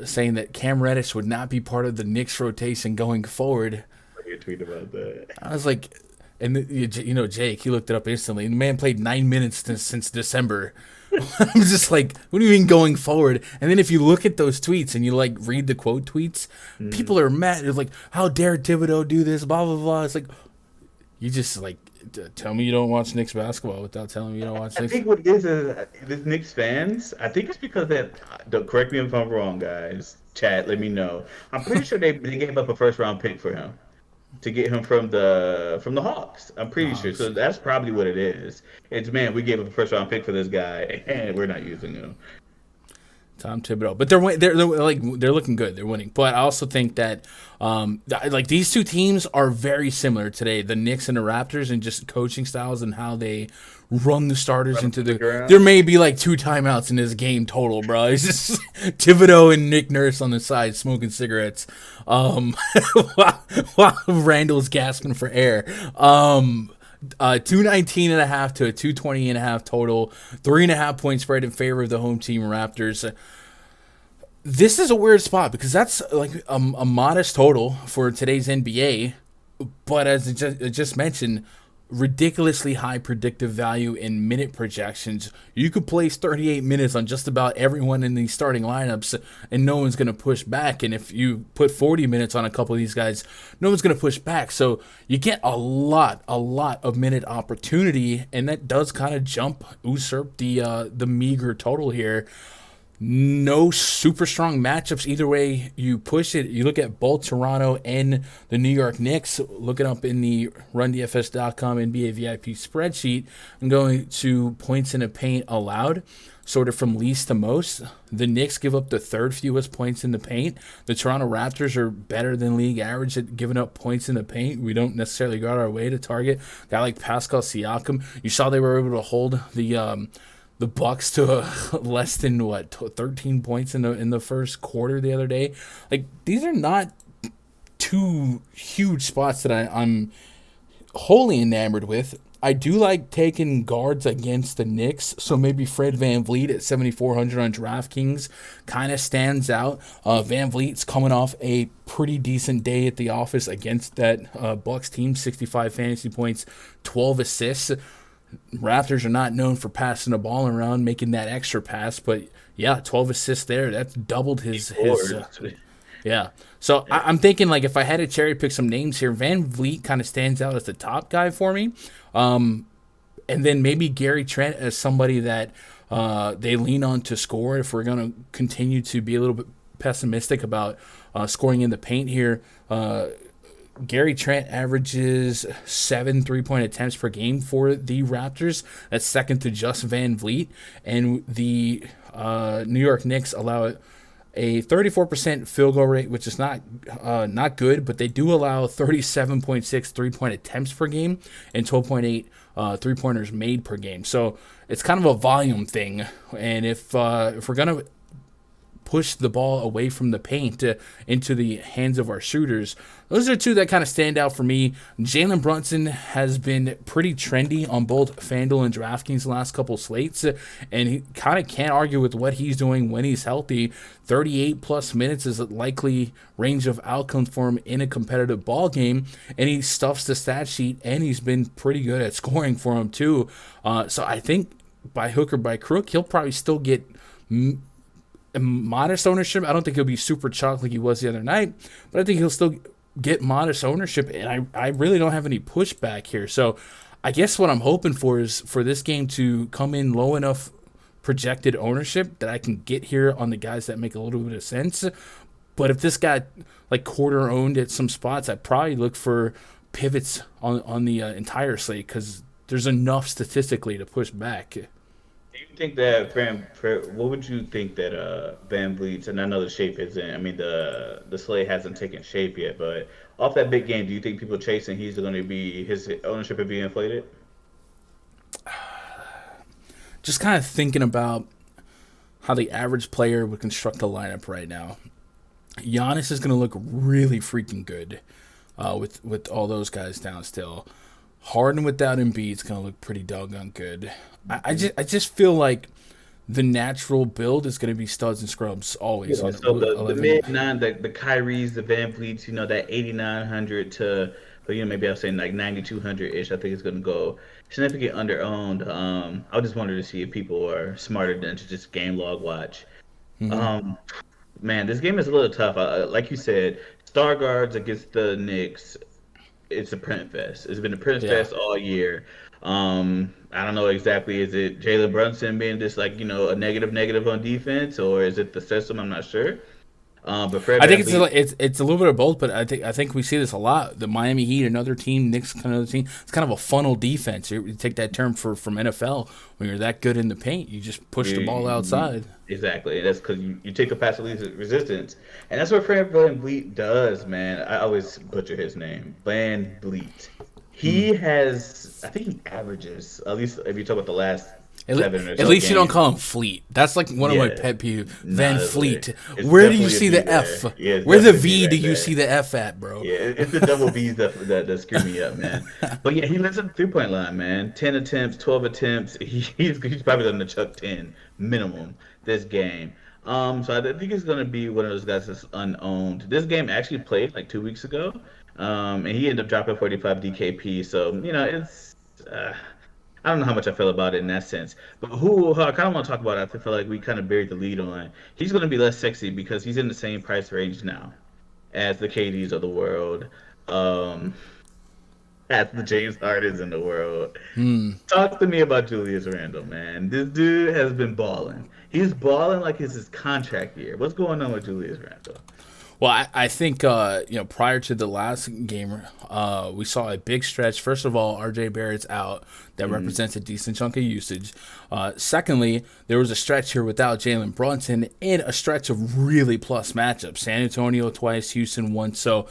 saying that Cam Reddish would not be part of the Knicks rotation going forward. I tweet about that. I was like, and Jake, he looked it up instantly. And the man played 9 minutes since December. I'm just like, what do you mean going forward? And then if you look at those tweets and you read the quote tweets, people are mad. They're like, how dare Thibodeau do this? Blah blah blah. It's like, you just tell me you don't watch Knicks basketball without telling me you don't watch Knicks. I think what it is this Knicks fans. I think it's because correct me if I'm wrong, guys. Chat, let me know. I'm pretty sure they gave up a first round pick for him to get him from the Hawks. I'm pretty sure. So that's probably what it is. It's, man, we gave up a first round pick for this guy and we're not using him. Tom Thibodeau, but they're looking good. They're winning, but I also think that these two teams are very similar today. The Knicks and the Raptors, and just coaching styles and how they run the starters into the. There may be 2 timeouts in this game total, bro. It's just Thibodeau and Nick Nurse on the side smoking cigarettes, while Randall's gasping for air. 219.5 to a 220.5 total, 3.5 point spread in favor of the home team Raptors. This is a weird spot because that's a modest total for today's NBA, but as I just mentioned, ridiculously high predictive value in minute projections. You could place 38 minutes on just about everyone in these starting lineups, and no one's going to push back. And if you put 40 minutes on a couple of these guys, no one's going to push back. So you get a lot of minute opportunity, and that does kind of usurp the meager total here. no super strong matchups either way you push it. You look at both Toronto and the New York Knicks, looking up in the RunDFS.com NBA VIP spreadsheet and going to points in the paint allowed, sort of from least to most. The Knicks give up the third fewest points in the paint. The Toronto Raptors are better than league average at giving up points in the paint. We don't necessarily go out our way to target a guy like Pascal Siakam. You saw they were able to hold the Bucks to less than 13 points in the first quarter the other day. Like, these are not two huge spots that I'm wholly enamored with. I do like taking guards against the Knicks, so maybe Fred VanVleet at 7,400 on DraftKings kind of stands out. VanVleet's coming off a pretty decent day at the office against that Bucks team, 65 fantasy points, 12 assists. Raptors are not known for passing the ball around, making that extra pass, but yeah, 12 assists there. That's doubled his yeah. So I'm thinking, like, if I had to cherry pick some names here, VanVleet kind of stands out as the top guy for me. And then maybe Gary Trent as somebody that they lean on to score if we're going to continue to be a little bit pessimistic about scoring in the paint here. Gary Trent averages 7 3-point attempts per game for the Raptors. That's second to just VanVleet. And the New York Knicks allow a 34% field goal rate, which is not good, but they do allow 37.6 3-point attempts per game and 12.8 3-pointers made per game. So it's kind of a volume thing. And if we're going to push the ball away from the paint into the hands of our shooters, those are two that kind of stand out for me. Jalen Brunson has been pretty trendy on both FanDuel and DraftKings the last couple slates, and he kind of can't argue with what he's doing when he's healthy. 38-plus minutes is a likely range of outcomes for him in a competitive ball game, and he stuffs the stat sheet, and he's been pretty good at scoring for him too. So I think by hook or by crook, he'll probably still get modest ownership. I don't think he'll be super chalk like he was the other night, but I think he'll still get modest ownership, and I really don't have any pushback here. So I guess what I'm hoping for is for this game to come in low enough projected ownership that I can get here on the guys that make a little bit of sense. But if this got like quarter owned at some spots, I'd probably look for pivots on the entire slate because there's enough statistically to push back. Do you think that what would you think that VanVleet's, and I know the shape isn't, I mean the slate hasn't taken shape yet, but off that big game, do you think people chasing his ownership would be inflated? Just kind of thinking about how the average player would construct a lineup right now. Giannis is going to look really freaking good with all those guys down still. Harden without Embiid is going to look pretty doggone good. I just feel like the natural build is going to be studs and scrubs always. Yeah, so the mid-9, the Kyries, the VanVleets, that 8,900 to, maybe I'll say like 9,200-ish, I think it's going to go significantly under-owned. I just wanted to see if people are smarter than to just game log watch. Mm-hmm. Man, this game is a little tough. Like you said, star guards against the Knicks, it's a print fest. It's been a print fest all year. I don't know exactly. Is it Jalen Brunson being just like, a negative on defense, or is it the system? I'm not sure. But Fred, I think it's a little bit of both, but I think we see this a lot. The Miami Heat, another team, Knicks, another team. It's kind of a funnel defense. You take that term from NFL. When you're that good in the paint, you just push the ball outside. Exactly. That's because you take a pass resistance, and that's what Fred VanVleet does, man. I always butcher his name, VanVleet. He has, I think he averages, at least if you talk about the last 7 or so at least games. You don't call him Fleet. That's like one of my pet peeves. Van Fleet. Where do you see the F? Where the V do you see the F at, bro? Yeah, it's the double V's that screw me up, man. But yeah, he lives at the 3-point line, man. 10 attempts, 12 attempts. He's probably going to chuck 10 minimum this game. So I think he's going to be one of those guys that's unowned. This game actually played like 2 weeks ago. And he ended up dropping 45 DKP. So, it's I don't know how much I feel about it in that sense. But who I kind of want to talk about, I feel like we kind of buried the lead on. He's going to be less sexy because he's in the same price range now as the KDs of the world, as the James Hardens in the world. Talk to me about Julius Randle, man. This dude has been balling. He's balling like it's his contract year. What's going on with Julius Randle? Well, I think prior to the last game, we saw a big stretch. First of all, RJ Barrett's out. That represents a decent chunk of usage. Secondly, there was a stretch here without Jalen Brunson and a stretch of really plus matchups. San Antonio twice, Houston once. So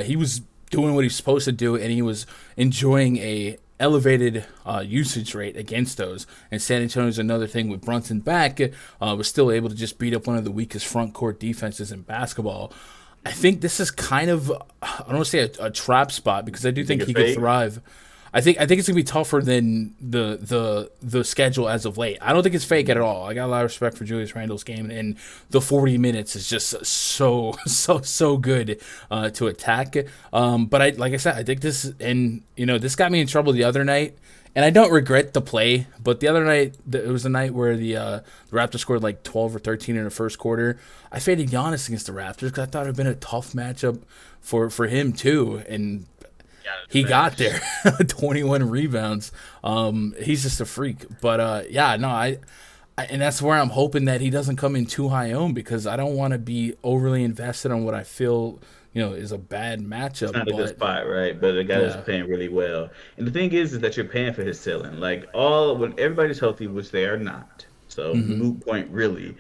he was doing what he's supposed to do, and he was enjoying a elevated usage rate against those. And San Antonio's another thing with Brunson back, was still able to just beat up one of the weakest front court defenses in basketball. I think this is kind of, I don't want to say a trap spot, because I do think he could thrive. I think it's gonna be tougher than the schedule as of late. I don't think it's fake at all. I got a lot of respect for Julius Randle's game, and the 40 minutes is just so good to attack. But like I said, I think this, and this got me in trouble the other night, and I don't regret the play. But the other night, it was a night where the Raptors scored like 12 or 13 in the first quarter. I faded Giannis against the Raptors because I thought it would have been a tough matchup for him too, and he got there. 21 rebounds. He's just a freak. But I and that's where I'm hoping that he doesn't come in too high owned, because I don't want to be overly invested on what I feel is a bad matchup. It's not a good spot, right? But the guy is playing really well. And the thing is that you're paying for his ceiling. Like when everybody's healthy, which they are not. So moot point really.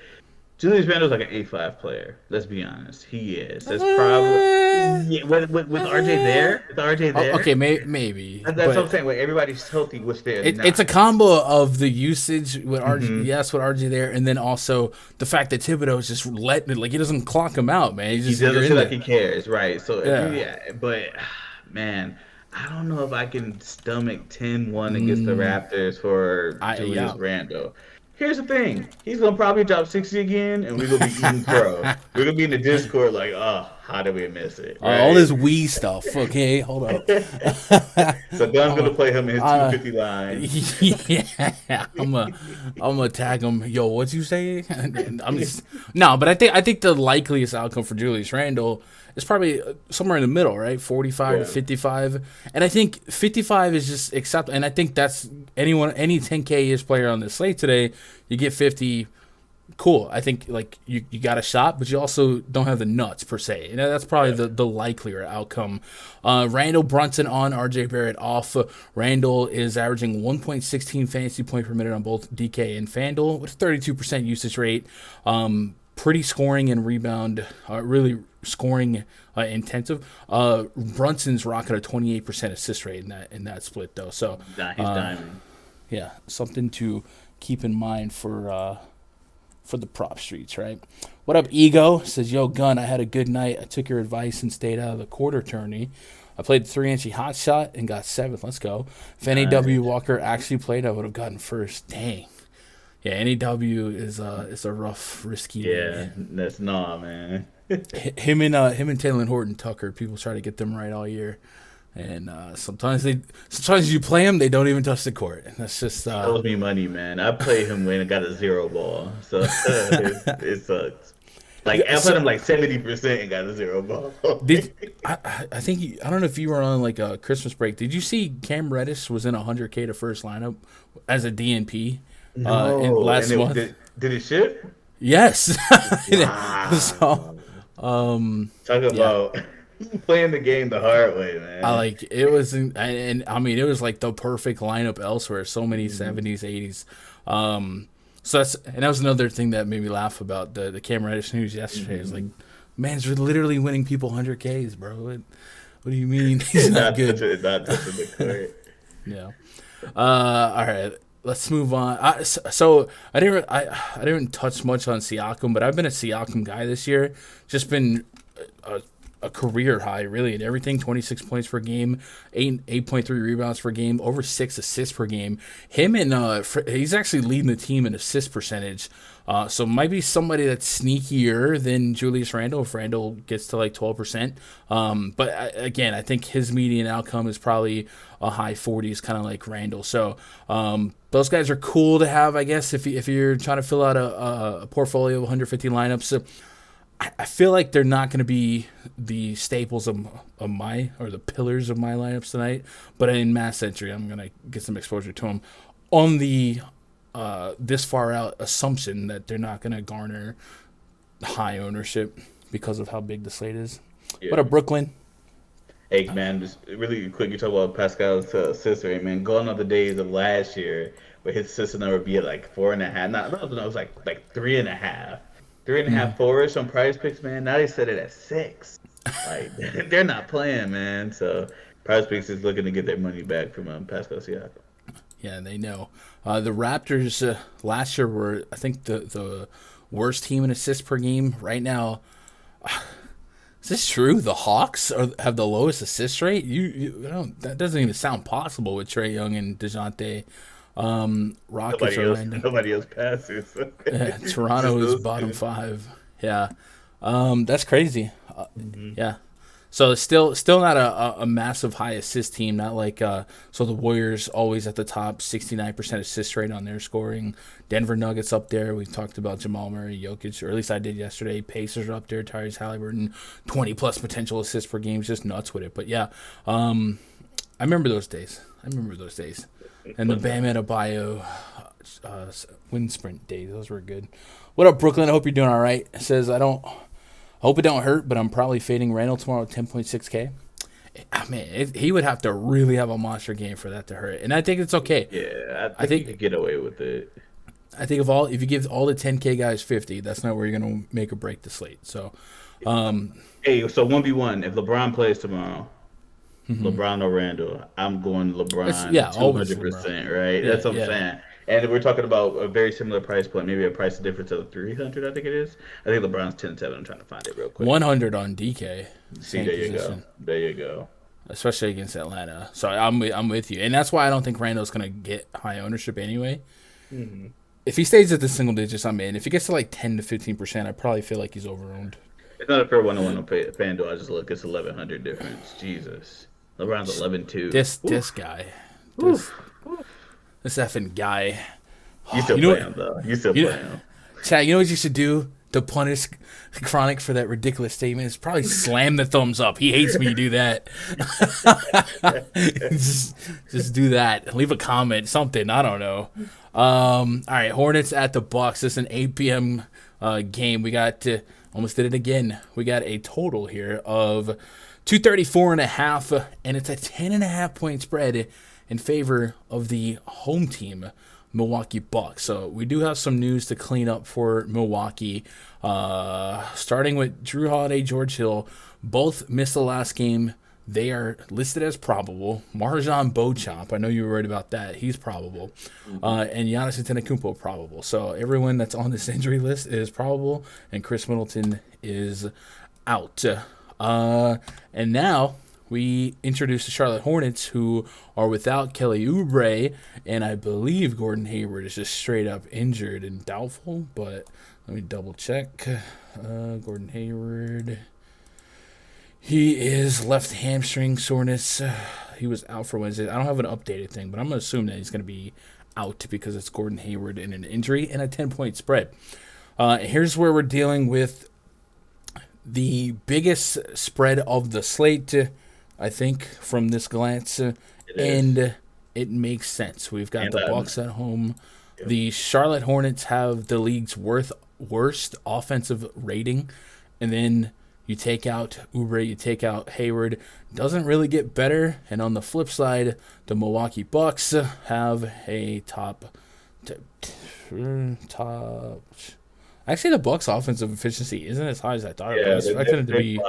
Julius Randle's like an A5 player. Let's be honest. He is. That's probably with RJ there. With RJ there. Okay, maybe. That's what I'm saying. When everybody's healthy, which they're not. It's a combo of the usage with RJ. Yes, with RJ there, and then also the fact that Thibodeau is just he doesn't clock him out, man. He doesn't feel like he cares, right? So but man, I don't know if I can stomach 10-1 against the Raptors for Julius Randle. Here's the thing. He's going to probably drop 60 again, and we're going to be eating crow. We're going to be in the Discord like, oh, how did we miss it? Right? All this Wii stuff. Okay, hold up. So Don's going to play him in his 250 line. Yeah, I'm gonna tag him. Yo, what'd you say? But I think the likeliest outcome for Julius Randle is probably somewhere in the middle, right? 45 to 55. And I think 55 is just acceptable. And I think that's any 10K-ish player on the slate today, you get 50. Cool. I think you got a shot, but you also don't have the nuts per se. That's probably the likelier outcome. Randle, Brunson on, RJ Barrett off. Randle is averaging 1.16 fantasy point per minute on both DK and FanDuel with 32% usage rate. Pretty scoring and rebound, really scoring intensive. Brunson's rocking a 28% assist rate in that split though. So he's diamond. Yeah, something to keep in mind for the prop streets, right? What up, Ego? Says, yo, Gun, I had a good night. I took your advice and stayed out of the quarter tourney. I played the 3-inch hot shot and got 7th. Let's go. If NAW Walker actually played, I would have gotten first. Dang. Yeah, NAW is a rough, risky. Yeah, that's man. Him and Taylor Horton Tucker, people try to get them right all year. And sometimes you play them, they don't even touch the court. And that's just owes me money, man. I played him when I got a 0 ball, so it sucks. Like I put him like 70% and got a 0 ball. I think I don't know if you were on like a Christmas break. Did you see Cam Reddish was in 100K to first lineup as a DNP last month? Did it ship? Yes. Wow. So, talk about. Playing the game the hard way, man. It was, and I mean, it was like the perfect lineup elsewhere. So many 70s, 80s. So that was another thing that made me laugh about the Cam Reddish news yesterday. It's like, man's literally winning people 100Ks, bro. What do you mean? He's not good. Not touching the court. Yeah. All right. Let's move on. So I didn't touch much on Siakam, but I've been a Siakam guy this year. Just been a career high, really, in everything. 26 points per game, 8.3 rebounds per game, over 6 assists per game. Him and he's actually leading the team in assist percentage. So might be somebody that's sneakier than Julius Randle if Randle gets to like 12%. But again, I think his median outcome is probably a high 40s, kind of like Randle. So those guys are cool to have, I guess, if you're trying to fill out a portfolio of 150 lineups. So I feel like they're not going to be the staples of my, or the pillars of my lineups tonight. But in mass entry, I'm going to get some exposure to them. On the this far out assumption that they're not going to garner high ownership because of how big the slate is. Yeah. What up, Brooklyn? Hey man, just really quick, you talk about Pascal's assist rate, man. Going on the days of last year where his assist number would be at like 4.5. No, it was like 3.5. 3.5 4-ish on PrizePicks, man. Now they set it at 6. Like they're not playing, man. So PrizePicks is looking to get their money back from Pascal Siakam. Yeah, they know. The Raptors last year were, I think, the worst team in assists per game. Right now, is this true? The Hawks have the lowest assist rate. That doesn't even sound possible with Trae Young and DeJounte. Rockets nobody else passes. Toronto is bottom 5. Yeah, that's crazy. Yeah. So it's still not a massive high assist team, not like so the Warriors always at the top, 69% assist rate on their scoring. Denver Nuggets up there. We talked about Jamal Murray, Jokic, or at least I did yesterday. Pacers are up there, Tyrese Halliburton, 20+ potential assists per game, just nuts with it. But yeah, I remember those days. And the Bam Adebayo wind sprint days, those were good. What up, Brooklyn? I hope you're doing all right. It says, I hope it don't hurt, but I'm probably fading Randall tomorrow at 10.6K. Man, he would have to really have a monster game for that to hurt. And I think it's okay. Yeah, I think you could get away with it. I think if you give all the 10K guys 50, that's not where you're going to make or break the slate. So, hey, so 1v1, if LeBron plays tomorrow, LeBron or Randall, I'm going LeBron 200%, right? Yeah, That's what I'm saying. And we're talking about a very similar price point, maybe a price difference of 300, I think it is. I think LeBron's 10-7. I'm trying to find it real quick. 100 on DK. See, there you go. Especially against Atlanta. So I'm with you. And that's why I don't think Randall's going to get high ownership anyway. Mm-hmm. If he stays at the single digits, I'm in. If he gets to like 10 to 15%, I probably feel like he's over-owned. It's not a fair one-on-one on FanDuel. I just look. It's 1,100 difference. Jesus. LeBron's 11-2. This guy. This effing guy. You still play him, though. You still play him. Chad, you know what you should do to punish Chronic for that ridiculous statement? Is probably slam the thumbs up. He hates when you do that. just do that. Leave a comment, something. I don't know. All right, Hornets at the Bucks. This is an 8 p.m. Game. We got almost did it again. We got a total here of 234.5, and it's a 10.5 point spread in favor of the home team, Milwaukee Bucks. So we do have some news to clean up for Milwaukee, starting with Drew Holiday, George Hill. Both missed the last game. They are listed as probable. Marjan Beauchamp, I know you were worried about that. He's probable. And Giannis Antetokounmpo probable. So everyone that's on this injury list is probable, and Chris Middleton is out. And now we introduce the Charlotte Hornets, who are without Kelly Oubre, and I believe Gordon Hayward is just straight up injured and doubtful, but let me double check. Gordon Hayward, he is left hamstring soreness. He was out for Wednesday. I don't have an updated thing, but I'm going to assume that he's going to be out because it's Gordon Hayward and an injury and a 10-point spread. Here's where we're dealing with the biggest spread of the slate, I think, from this glance, and it makes sense. We've got the Bucks at home. Yep. The Charlotte Hornets have the league's worst offensive rating, and then you take out Oubre, you take out Hayward. Doesn't really get better. And on the flip side, the Milwaukee Bucks have a top. Actually, the Bucks' offensive efficiency isn't as high as I thought it was. I expected it to be.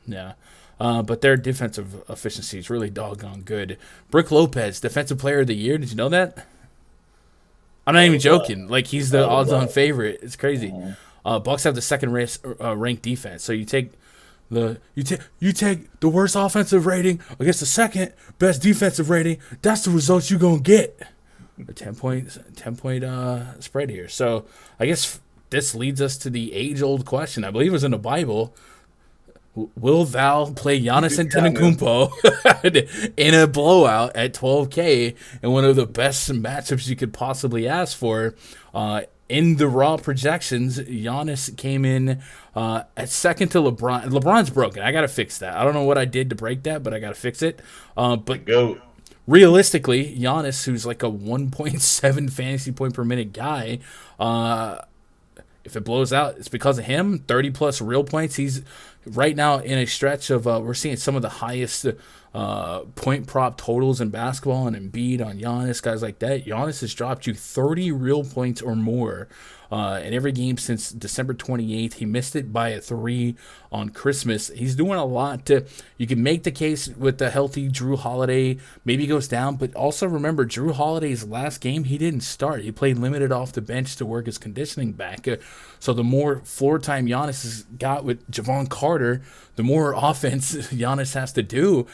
Yeah. But their defensive efficiency is really doggone good. Brook Lopez, Defensive Player of the Year. Did you know that? I'm not even joking. Like, he's the odds-on favorite. It's crazy. Bucks have the second ranked defense. So you take the worst offensive rating against the second best defensive rating. That's the results you're gonna get. A 10-point spread here. So I guess this leads us to the age-old question. I believe it was in the Bible. Will Val play Giannis Antetokounmpo in a blowout at 12K in one of the best matchups you could possibly ask for? In the raw projections, Giannis came in at second to LeBron. LeBron's broken. I got to fix that. I don't know what I did to break that, but I got to fix it. But realistically, Giannis, who's like a 1.7 fantasy point per minute guy, if it blows out, it's because of him. 30 plus real points. He's right now in a stretch of we're seeing some of the highest point prop totals in basketball, and Embiid on Giannis, guys like that. Giannis has dropped you 30 real points or more in every game since December 28th. He missed it by a 3 on Christmas. He's doing a lot you can make the case with the healthy Drew Holiday. Maybe he goes down, but also remember Drew Holiday's last game, he didn't start. He played limited off the bench to work his conditioning back. So the more floor time Giannis has got with Javon Carter, the more offense Giannis has to do.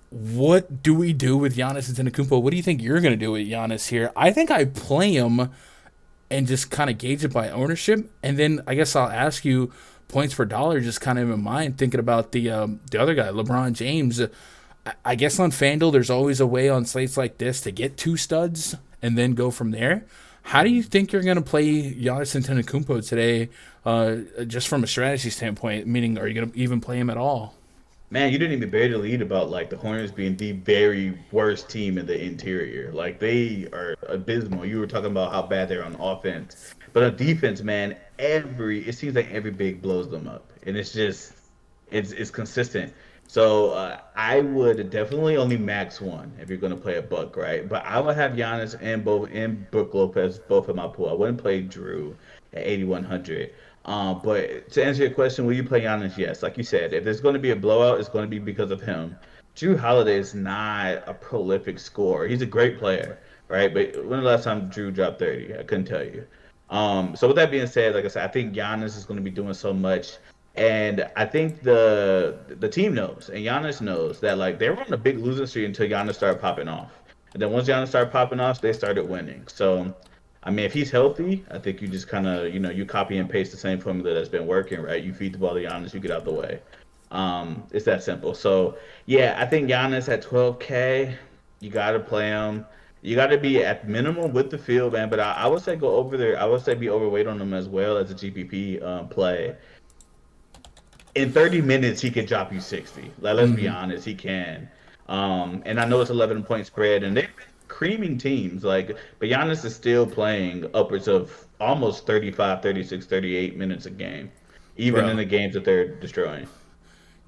What do we do with Giannis Antetokounmpo? What do you think you're going to do with Giannis here? I think I play him and just kind of gauge it by ownership. And then I guess I'll ask you points per dollar, just kind of in mind, thinking about the other guy, LeBron James. I guess on FanDuel, there's always a way on slates like this to get 2 studs and then go from there. How do you think you're going to play Giannis Antetokounmpo today, just from a strategy standpoint? Meaning, are you going to even play him at all? Man, you didn't even bury the lead about like the Hornets being the very worst team in the interior. Like they are abysmal. You were talking about how bad they're on offense, but on defense, man, it seems like every big blows them up, and it's just it's consistent. So I would definitely only max 1 if you're going to play a buck, right? But I would have Giannis and Brook Lopez both in my pool. I wouldn't play Drew at 8,100. But to answer your question, will you play Giannis? Yes. Like you said, if there's going to be a blowout, it's going to be because of him. Drew Holiday is not a prolific scorer. He's a great player, right? But when the last time Drew dropped 30? I couldn't tell you. So with that being said, like I said, I think Giannis is going to be doing so much. And I think the team knows, and Giannis knows, that like they were on a big losing streak until Giannis started popping off. And then once Giannis started popping off, they started winning. So I mean, if he's healthy, I think you just kind of, you copy and paste the same formula that's been working, right? You feed the ball to Giannis, you get out the way. It's that simple. So, yeah, I think Giannis at 12K, you got to play him. You got to be at minimum with the field, man. But I would say go over there. I would say be overweight on him as well as a GPP play. In 30 minutes, he could drop you 60. Like, let's be honest, he can. And I know it's 11-point spread, and they've been creaming teams, but Giannis is still playing upwards of almost 35, 36, 38 minutes a game, even in the games that they're destroying.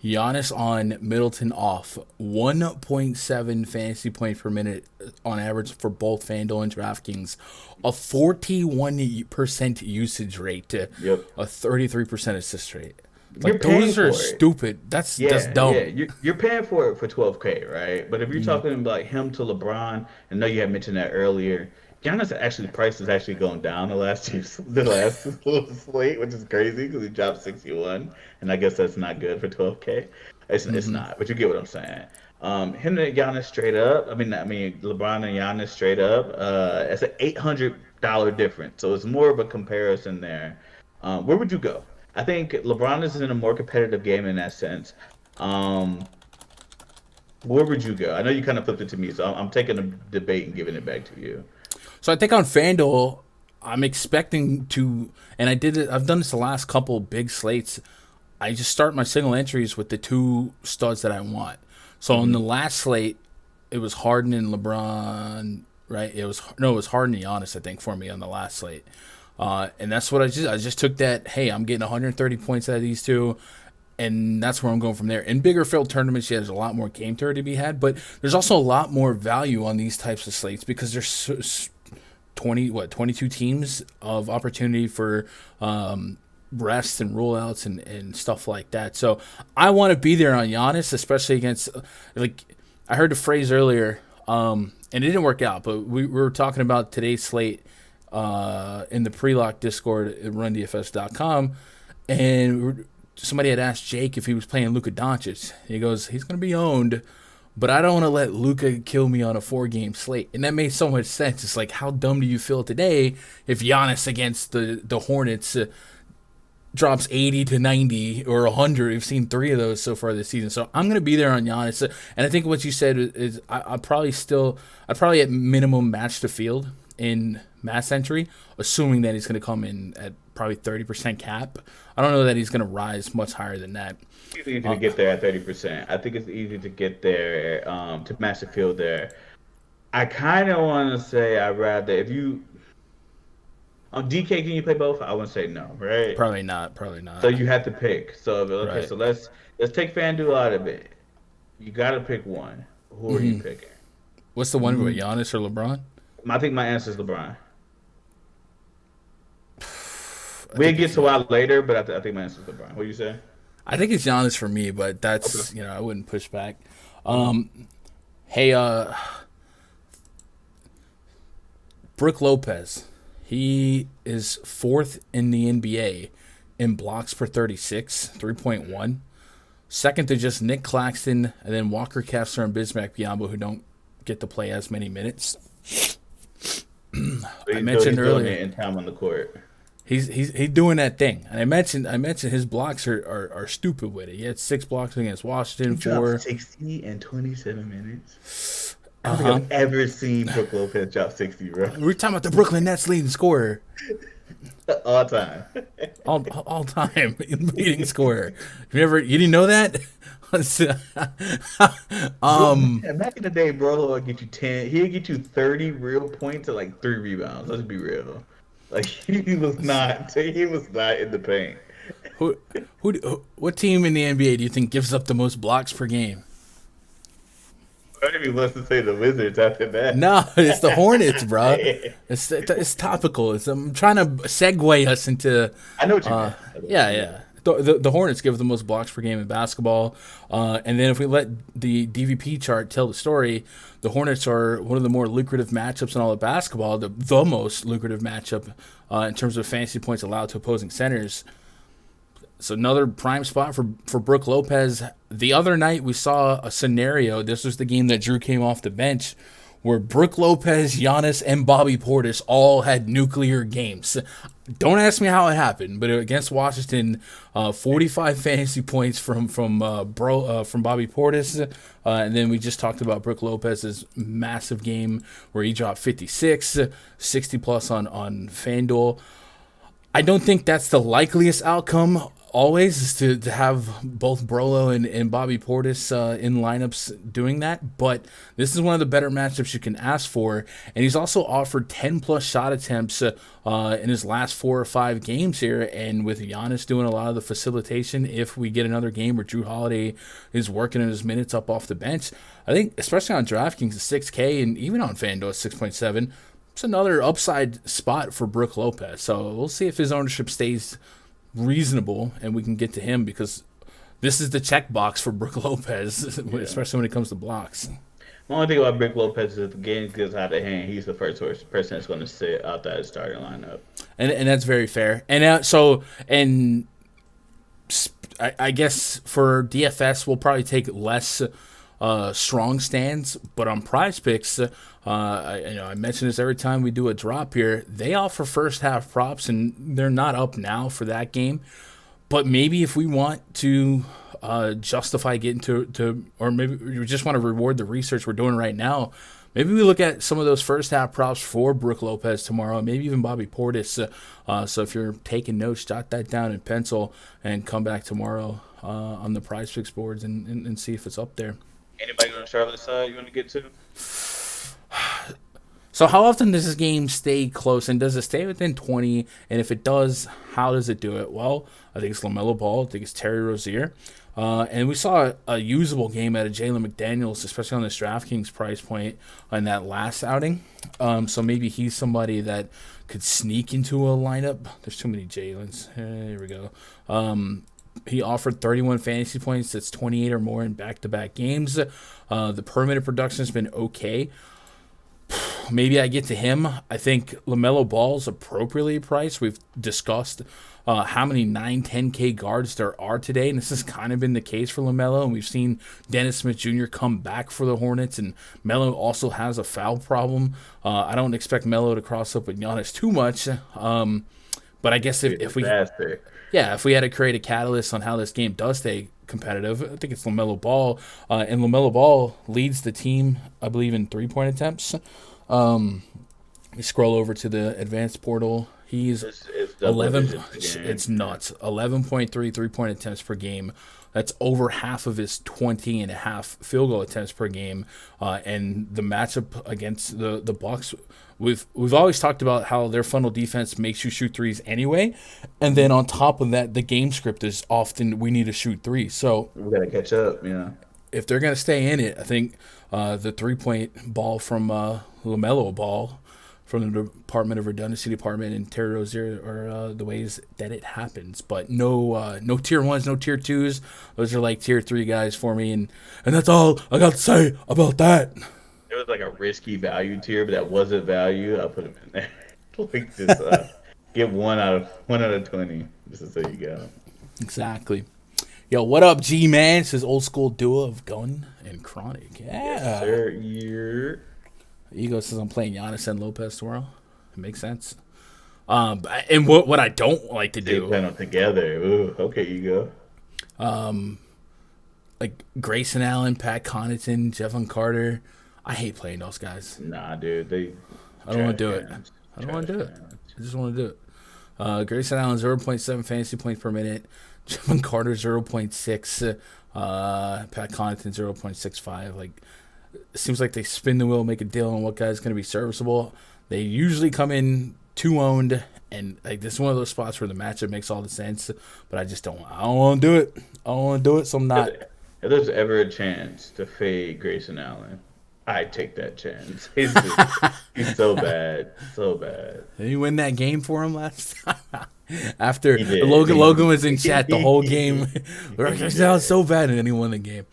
Giannis on Middleton off, 1.7 fantasy points per minute on average for both FanDuel and DraftKings, a 41% usage rate, a 33% assist rate. Like, those are stupid. That's dumb. Yeah, you're paying for it for 12K, right? But if you're talking about him to LeBron, I know you had mentioned that earlier. Giannis price is actually going down the last slate, which is crazy because he dropped 61, and I guess that's not good for 12K. It's not, but you get what I'm saying. Him and Giannis straight up. I mean LeBron and Giannis straight up. It's an $800 difference, so it's more of a comparison there. Where would you go? I think LeBron is in a more competitive game in that sense. Where would you go? I know you kind of flipped it to me, so I'm taking a debate and giving it back to you. So I think on FanDuel, I'm expecting to, and I've done this the last couple big slates. I just start my single entries with the 2 studs that I want. So on the last slate, it was Harden and LeBron, right? It was Harden and Giannis, I think, for me on the last slate. And that's what I just took that, hey, I'm getting 130 points out of these 2, and that's where I'm going from there. In bigger field tournaments, there's a lot more game theory to be had, but there's also a lot more value on these types of slates because there's 22 teams of opportunity for rests and rollouts and stuff like that. So I want to be there on Giannis, especially against, I heard the phrase earlier, and it didn't work out, but we were talking about today's slate in the pre-lock Discord at rundfs.com, and somebody had asked Jake if he was playing Luka Doncic. He goes, he's going to be owned, but I don't want to let Luka kill me on a 4-game slate. And that made so much sense. It's like, how dumb do you feel today if Giannis against the Hornets drops 80 to 90 or 100? We've seen 3 of those so far this season. So I'm going to be there on Giannis. And I think what you said is I'd probably at minimum match the field in mass entry, assuming that he's going to come in at probably 30% cap. I don't know that he's going to rise much higher than that. It's easy to get there at 30%. I think it's easy to get there to match the field there. I kind of want to say I'd rather if you on DK, can you play both? I would say no, right? Probably not. So you have to pick. So okay, Right. so let's take FanDuel out of it. You got to pick one. Who are you picking? What's the one with Giannis or LeBron? I think my answer is LeBron. We'll get to why later, but I think my answer is LeBron. What do you say? I think it's Giannis for me, but that's I wouldn't push back. Hey, Brook Lopez, he is 4th in the NBA in blocks per 36, 3.1. Second to just Nick Claxton, and then Walker Kessler and Bismack Biyombo, who don't get to play as many minutes. I mentioned earlier in time on the court. He's doing that thing, and I mentioned his blocks are stupid with it. He had 6 blocks against Washington, 4 60 in 27 minutes. I don't think I've ever seen Brook Lopez drop 60, bro. We're talking about the Brooklyn Nets leading scorer, All time. all time leading scorer. You didn't know that? Yeah, back in the day, bro, he'll get you 10. He'll get you 30 real points and like 3 rebounds. Let's be real. Like he was not in the paint. What team in the NBA do you think gives up the most blocks per game? I don't even want to say the Wizards after that. No, it's the Hornets, bro. It's topical. I'm trying to segue us into. I know what you mean. Yeah. The Hornets give the most blocks per game in basketball. And then if we let the DVP chart tell the story, the Hornets are one of the more lucrative matchups in all of basketball, the most lucrative matchup in terms of fantasy points allowed to opposing centers. So another prime spot for Brook Lopez. The other night we saw a scenario. This was the game that Drew came off the bench, where Brook Lopez, Giannis, and Bobby Portis all had nuclear games. Don't ask me how it happened, but against Washington, 45 fantasy points from Bobby Portis, and then we just talked about Brook Lopez's massive game where he dropped 56, 60 plus on FanDuel. I don't think that's the likeliest outcome always, is to have both Brolo and Bobby Portis in lineups doing that, but this is one of the better matchups you can ask for, and he's also offered 10 plus shot attempts in his last 4 or 5 games here, and with Giannis doing a lot of the facilitation, if we get another game where Drew Holiday is working in his minutes up off the bench, I think especially on DraftKings, the 6K, and even on FanDuel 6.7, it's another upside spot for Brook Lopez. So we'll see if his ownership stays reasonable and we can get to him, because this is the checkbox for Brook Lopez, especially when it comes to blocks. The only thing about Brook Lopez is if the game gets out of hand, he's the first person that's going to sit out that starting lineup. And that's very fair. And I guess for DFS, we'll probably take less strong stands, but on PrizePicks, I mention this every time we do a drop here. They offer first half props, and they're not up now for that game. But maybe if we want to justify getting to, or maybe we just want to reward the research we're doing right now, maybe we look at some of those first half props for Brook Lopez tomorrow, maybe even Bobby Portis. So if you're taking notes, jot that down in pencil and come back tomorrow on the PrizePicks boards and see if it's up there. Anybody on Charlotte's side you want to get to? So how often does this game stay close, and does it stay within 20? And if it does, how does it do it? Well, I think it's LaMelo Ball. I think it's Terry Rozier. And we saw a usable game out of Jalen McDaniels, especially on this DraftKings price point on that last outing. So maybe he's somebody that could sneak into a lineup. There's too many Jalens. Here we go. He offered 31 fantasy points. That's 28 or more in back-to-back games. The per minute production has been okay. Maybe I get to him. I think LaMelo Ball is appropriately priced. We've discussed how many 9-10K guards there are today, and this has kind of been the case for LaMelo, and we've seen Dennis Smith Jr. come back for the Hornets, and Melo also has a foul problem. I don't expect Melo to cross up with Giannis too much, but I guess if we had to create a catalyst on how this game does stay competitive, I think it's LaMelo Ball, and LaMelo Ball leads the team, I believe, in 3-point attempts. You scroll over to the advanced portal. He's It's 11. digits again. It's nuts. 11.3 3-point attempts per game. That's over half of his 20 and a half field goal attempts per game. And the matchup against the Bucks, we've always talked about how their funnel defense makes you shoot threes anyway. And then on top of that, the game script is often we need to shoot threes. So We gotta catch up. Yeah. if they're going to stay in it, I think the 3-point ball from LaMelo Ball from the Department of Redundancy Department and Terry Rozier are the ways that it happens. But no tier 1s, no tier 2s. Those are like tier 3 guys for me. And that's all I got to say about that. It was like a risky value tier, but that wasn't value. I'll put him in there. Like just get 1 out of 20. Just to say you got him. Exactly. Yo, what up, G-Man? It's his old school duo of Gun and Chronic. Yeah. Yes, sir. Yeah. Ego says I'm playing Giannis and Lopez tomorrow. It makes sense. And what I don't like to They do, plan them together. Ooh, okay, you go. like Grayson Allen, Pat Connaughton, Jevon Carter. I hate playing those guys. Nah, dude. I don't want to do it. Trash I don't want to do it. cans. I just want to do it. Grayson Allen 0.7 fantasy points per minute. Jevon Carter 0.6. Pat Connaughton 0.65. Like, it seems like they spin the wheel, make a deal on what guy's going to be serviceable. They usually come in 2-owned, and like this is one of those spots where the matchup makes all the sense. But I don't want to do it. I don't want to do it, so I'm not. If there's ever a chance to fade Grayson Allen, I'd take that chance. He's so bad. So bad. Did he win that game for him last time? After He did. Logan was in chat the whole game. That was so bad, and then he won the game.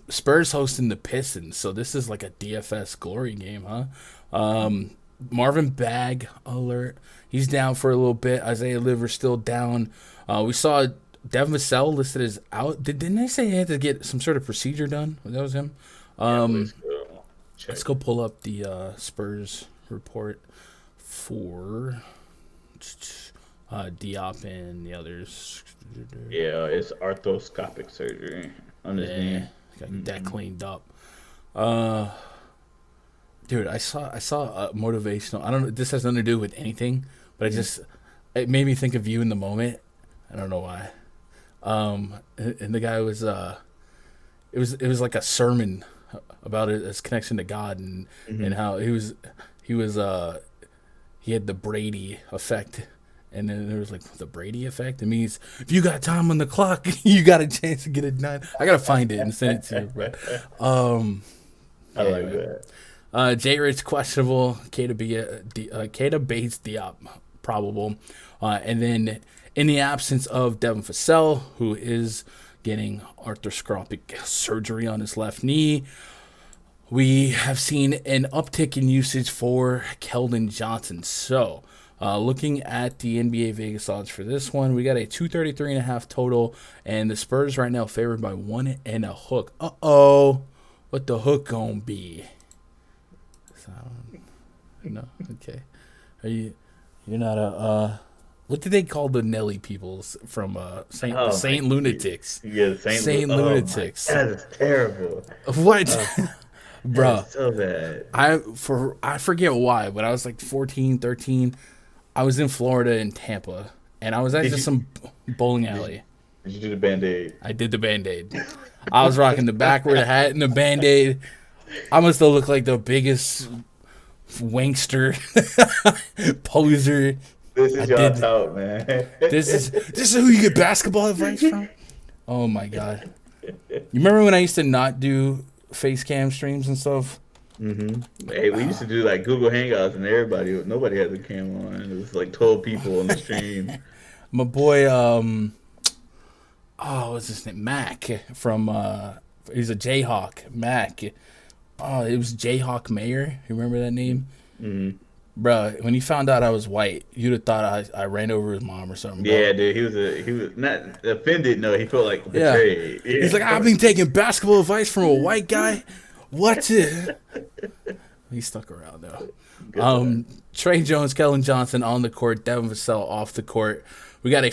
Spurs hosting the Pistons, so this is like a DFS glory game, huh? Marvin Bag alert. He's down for a little bit. Isaiah Livers still down. We saw Devin Vassell listed as out. Didn't they say he had to get some sort of procedure done? That was him. Let's go pull up the Spurs report for Diop and the others. Yeah, it's arthroscopic surgery on his knee. Got that cleaned up. Dude, I saw a motivational. I don't know. This has nothing to do with anything, but it made me think of you in the moment. I don't know why. And the guy was it was like a sermon about his connection to God and how he had the Brady effect. And then there was like the Brady effect. It means if you got time on the clock, you got a chance to get it done. I gotta find it and send it to you, bro. I like that. J Rich questionable. Keita Bates Diop probable. And then in the absence of Devin Vassell, who is getting arthroscopic surgery on his left knee, we have seen an uptick in usage for Keldon Johnson. So, looking at the NBA Vegas odds for this one, we got a 233.5 total, and the Spurs right now favored by 1.5. Uh-oh. What the hook gonna be? No, okay. You're not a what did they call the Nelly peoples from Saint Lunatics? Yeah, Saint Lunatics. That is terrible. What? Bro, That's so bad. I forget why, but I was like 14, 13. I was in Florida in Tampa, and I was at some bowling alley. Did you do the Band-Aid? I did the Band-Aid. I was rocking the backward hat and the Band-Aid. I must have looked like the biggest wankster poser. This is your tout, man. This is who you get basketball advice from? Oh my god. You remember when I used to not do face cam streams and stuff? Hey, we used to do like Google Hangouts and nobody had the cam on. It was like 12 people on the stream. My boy, what's his name? Mac from, he's a Jayhawk. Mac. Oh, it was Jayhawk Mayer. You remember that name? Mm-hmm. Bro, when he found out I was white, you'd have thought I ran over his mom or something. Bro. Yeah, dude, he was not offended. No, he felt like betrayed. Yeah. He's like, I've been taking basketball advice from a white guy. What? He stuck around though. Trey Jones, Kellen Johnson on the court, Devin Vassell off the court. We got a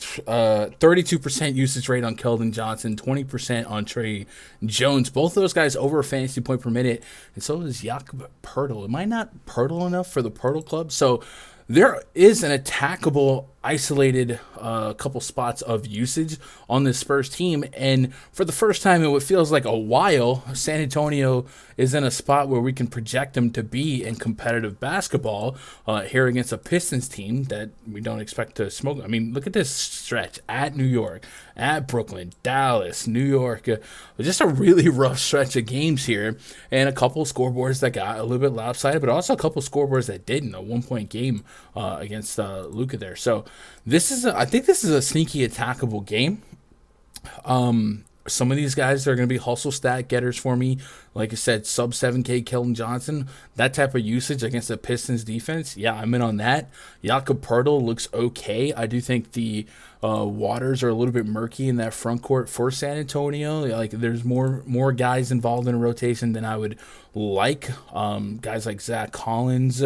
32% usage rate on Keldon Johnson, 20% on Trey Jones. Both of those guys over a fantasy point per minute, and so is Jakob Poeltl. Am I not Poeltl enough for the Poeltl Club? So there is an attackable, isolated couple spots of usage on this Spurs team, and for the first time in what feels like a while, San Antonio is in a spot where we can project them to be in competitive basketball here against a Pistons team that we don't expect to smoke. I mean, look at this stretch at New York, at Brooklyn, Dallas, New York. Just a really rough stretch of games here, and a couple scoreboards that got a little bit lopsided, but also a couple scoreboards that didn't. A 1-point game against Luka there. So I think this is a sneaky attackable game. Some of these guys are going to be hustle stat getters for me. Like I said, sub 7K Keldon Johnson, that type of usage against the Pistons defense. Yeah, I'm in on that. Jakob Poeltl looks okay. I do think the waters are a little bit murky in that front court for San Antonio. Like there's more guys involved in a rotation than I would like. Guys like Zach Collins,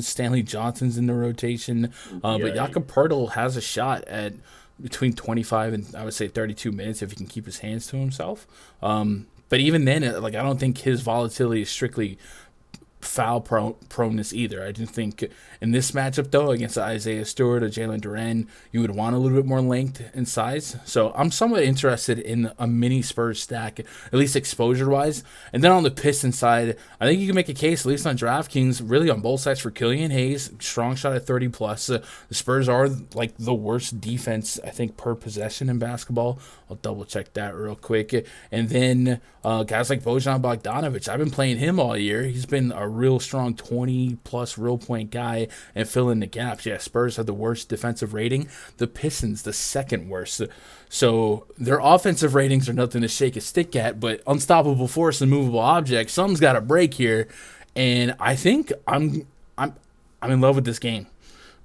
Stanley Johnson's in the rotation. But Jakob Poeltl has a shot at between 25 and I would say 32 minutes if he can keep his hands to himself. But even then, I don't think his volatility is strictly foul proneness either. I do think in this matchup, though, against Isaiah Stewart or Jalen Duren, you would want a little bit more length and size. So I'm somewhat interested in a mini Spurs stack, at least exposure-wise. And then on the Pistons side, I think you can make a case, at least on DraftKings, really on both sides for Killian Hayes. Strong shot at 30+. The Spurs are like the worst defense, I think, per possession in basketball. I'll double-check that real quick. And then guys like Bojan Bogdanovic, I've been playing him all year. He's been a real strong 20+ real point guy and fill in the gaps. Yeah, Spurs have the worst defensive rating. The Pistons, the second worst. So their offensive ratings are nothing to shake a stick at, but unstoppable force and movable object, something's got to break here. And I think I'm in love with this game.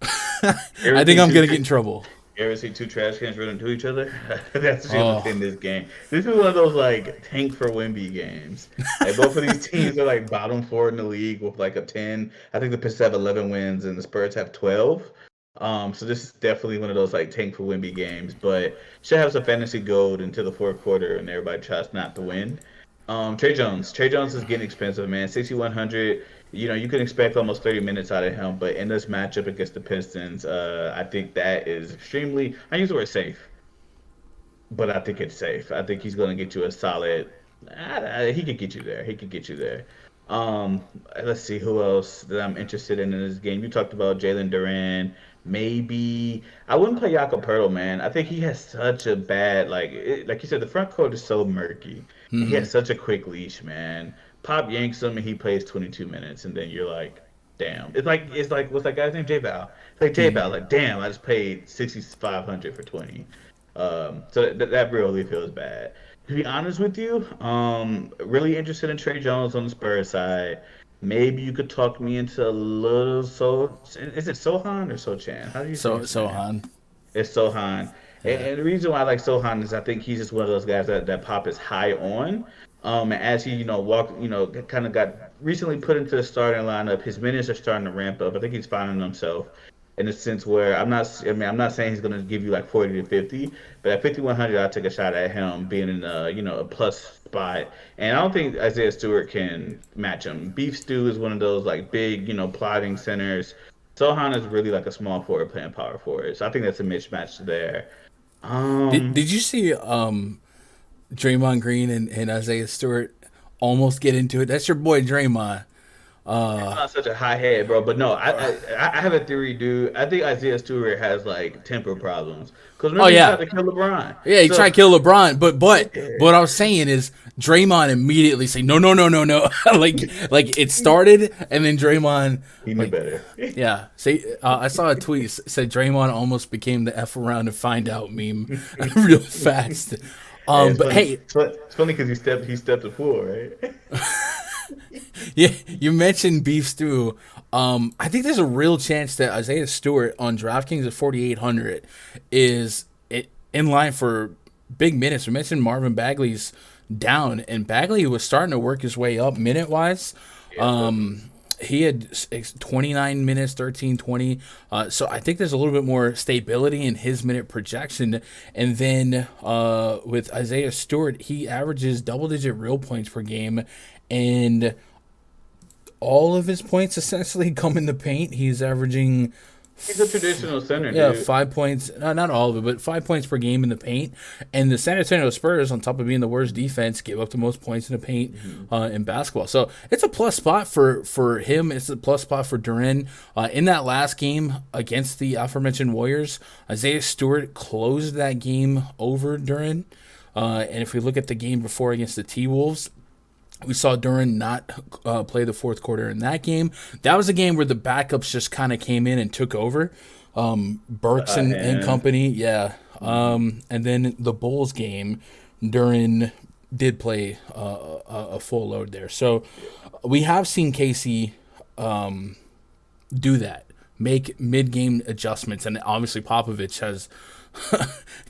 I think I'm gonna get in trouble. You ever see two trash cans run into each other? That's just in this game. This is one of those like tank for Wemby games. Like both of these teams are like bottom 4 in the league with like a 10. I think the Pistons have 11 wins and the Spurs have 12. So this is definitely one of those like tank for Wemby games. But should have some fantasy gold into the fourth quarter and everybody tries not to win. Trey Jones is getting expensive, man. 6,100. You can expect almost 30 minutes out of him, but in this matchup against the Pistons, I think that is extremely, I use the word safe, but I think it's safe. I think he's going to get you a solid, he could get you there. Let's see who else that I'm interested in this game. You talked about Jalen Duren. Maybe I wouldn't play Jakob Poeltl, man. I think he has such a bad, like you said, the front court is so murky. Mm-hmm. He has such a quick leash, man. Pop yanks him and he plays 22 minutes, and then you're like, damn. It's like what's that guy's name? J-Val. It's like J-Val, like, damn, I just paid 6,500 for 20. So that really feels bad. To be honest with you, really interested in Trey Jones on the Spurs side. Maybe you could talk me into a little is it Sohan or Sochan? How do you say it? Sohan. It's Sohan. Yeah. And the reason why I like Sohan is I think he's just one of those guys that Pop is high on. And as he, kind of got recently put into the starting lineup, his minutes are starting to ramp up. I think he's finding himself in a sense where I'm not saying he's going to give you like 40 to 50, but at 5,100, I'll take a shot at him being in a plus spot. And I don't think Isaiah Stewart can match him. Beef Stew is one of those like big, plotting centers. Sohan is really like a small forward playing power forward. So I think that's a mismatch there. Did you see Draymond Green and Isaiah Stewart almost get into it? That's your boy Draymond. It's not such a high head, bro. But no, I have a theory, dude. I think Isaiah Stewart has like temper problems. Because he tried to kill LeBron. Yeah, he tried to kill LeBron. But what I was saying is Draymond immediately say no. like it started, and then Draymond he knew better. Yeah. I saw a tweet said Draymond almost became the F around to find out meme real fast. It's funny because he stepped the pool, right? Yeah, you mentioned Beef Stew. I think there's a real chance that Isaiah Stewart on DraftKings at 4,800 is in line for big minutes. We mentioned Marvin Bagley's down, and Bagley was starting to work his way up minute-wise. He had 29 minutes, 13, 20. So I think there's a little bit more stability in his minute projection. And then with Isaiah Stewart, he averages double-digit real points per game. And all of his points essentially come in the paint. He's averaging... He's a traditional center, Yeah, dude. 5 points. Not all of it, but 5 points per game in the paint. And the San Antonio Spurs, on top of being the worst defense, give up the most points in the paint in basketball. So it's a plus spot for him. It's a plus spot for Duren. In that last game against the aforementioned Warriors, Isaiah Stewart closed that game over Duren. And if we look at the game before against the T-Wolves, we saw Duren not play the fourth quarter in that game. That was a game where the backups just kind of came in and took over. Burks and company, yeah. And then the Bulls game, Duren did play a full load there. So we have seen Casey do that, make mid-game adjustments, and obviously Popovich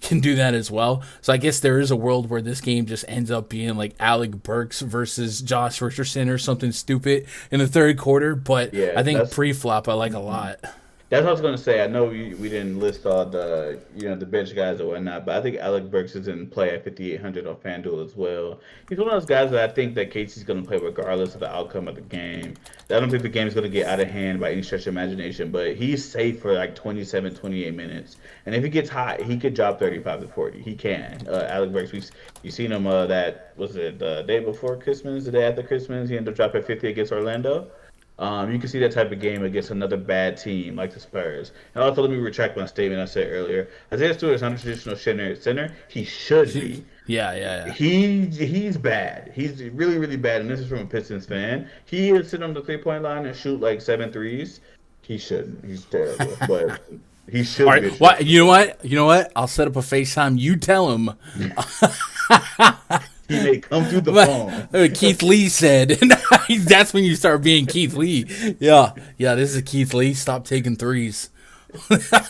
can do that as well. So I guess there is a world where this game just ends up being like Alec Burks versus Josh Richardson or something stupid in the third quarter. But yeah, I think pre-flop I like a lot. That's what I was going to say. I know we didn't list all the the bench guys or whatnot, but I think Alec Burks is in play at 5,800 on FanDuel as well. He's one of those guys that I think that Casey's going to play regardless of the outcome of the game. I don't think the game's going to get out of hand by any stretch of imagination, but he's safe for like 27, 28 minutes. And if he gets hot, he could drop 35 to 40. He can. Alec Burks, you've seen him the day before Christmas, the day after Christmas, he ended up dropping 50 against Orlando. You can see that type of game against another bad team like the Spurs. And also, let me retract my statement I said earlier. Isaiah Stewart is not a traditional center. He should be. Yeah. He's bad. He's really, really bad. And this is from a Pistons fan. He would sit on the 3-point line and shoot like 7 threes. He shouldn't. He's terrible. But he should. All right. Well, you know what? I'll set up a FaceTime. You tell him. He may come through the phone. Keith Lee said, that's when you start being Keith Lee. Yeah, this is Keith Lee. Stop taking threes.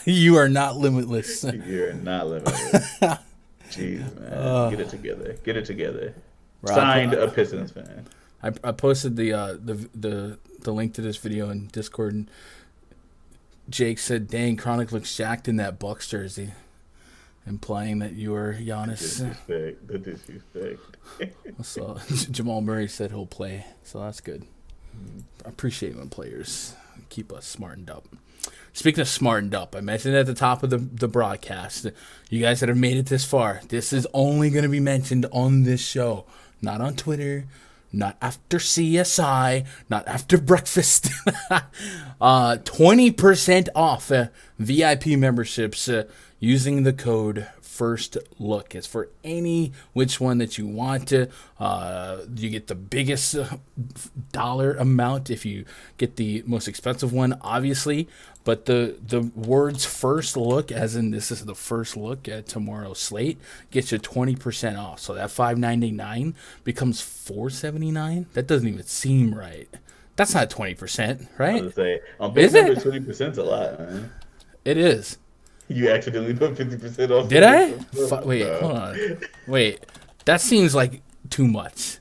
You are not limitless. You're not limitless. Jeez, man. Get it together. Signed a Pistons fan. I posted the link to this video in Discord, and Jake said, dang, Chronic looks jacked in that Bucks jersey. Implying that you were Giannis. The disrespect. So Jamal Murray said he'll play, so that's good. I appreciate when players keep us smartened up. Speaking of smartened up, I mentioned at the top of the broadcast, you guys that have made it this far, this is only going to be mentioned on this show, not on Twitter, not after CSI, not after breakfast. 20% off VIP memberships using the code First Look. It's for any which one that you want to. You get the biggest dollar amount if you get the most expensive one, obviously. But the words First Look, as in this is the first look at tomorrow's slate, gets you 20% off. So that $5.99 becomes $4.79. That doesn't even seem right. That's not 20%, right? I was going to say, on big numbers, 20% is a lot, man. It is. You accidentally put 50% off. Did I? Wait, hold on. Wait, that seems like too much.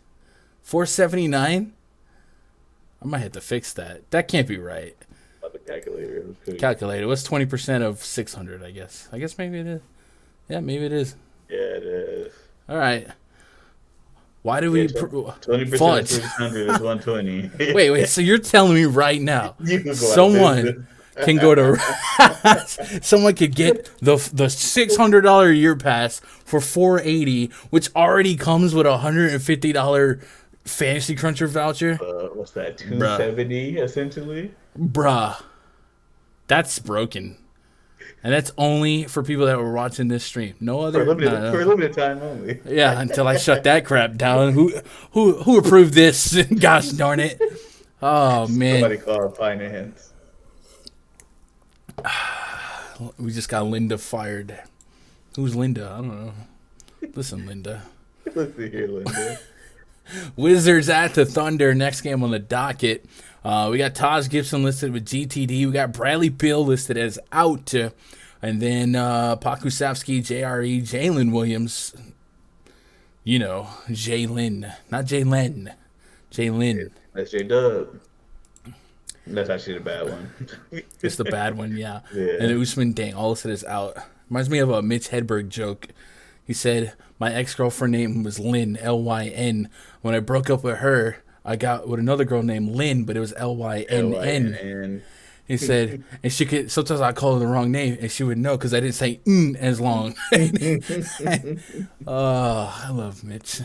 $4.79? I might have to fix that. That can't be right. The calculator. Calculator. What's 20% of 600? I guess maybe it is. Yeah, maybe it is. Yeah, it is. All right. Why do we 20% of 600 is 120? Wait. So you're telling me right now someone can go to someone could get the $600 a year pass for $480, which already comes with a $150 Fantasy Cruncher voucher. What's that? $270 essentially. Bruh, that's broken, and that's only for people that were watching this stream. No other for a limited time only. Yeah, until I shut that crap down. Who approved this? Gosh darn it! Oh man, somebody call finance. We just got Linda fired. Who's Linda? I don't know. Listen, Linda. Listen here, Linda. Wizards at the Thunder. Next game on the docket. We got Taj Gibson listed with GTD. We got Bradley Beal listed as out. And then Pakusevsky, JRE, Jalen Williams. You know, Jalen. Not Jalen. Jalen. That's J-Dub. That's actually the bad one. It's the bad one, yeah. Yeah. And Usman, dang, all of a sudden is out. Reminds me of a Mitch Hedberg joke. He said, my ex-girlfriend name was Lynn, Lyn. When I broke up with her, I got with another girl named Lynn, but it was Lynn. And He said, and she could, sometimes I call her the wrong name, and she would know because I didn't say as long. Oh, I love Mitch.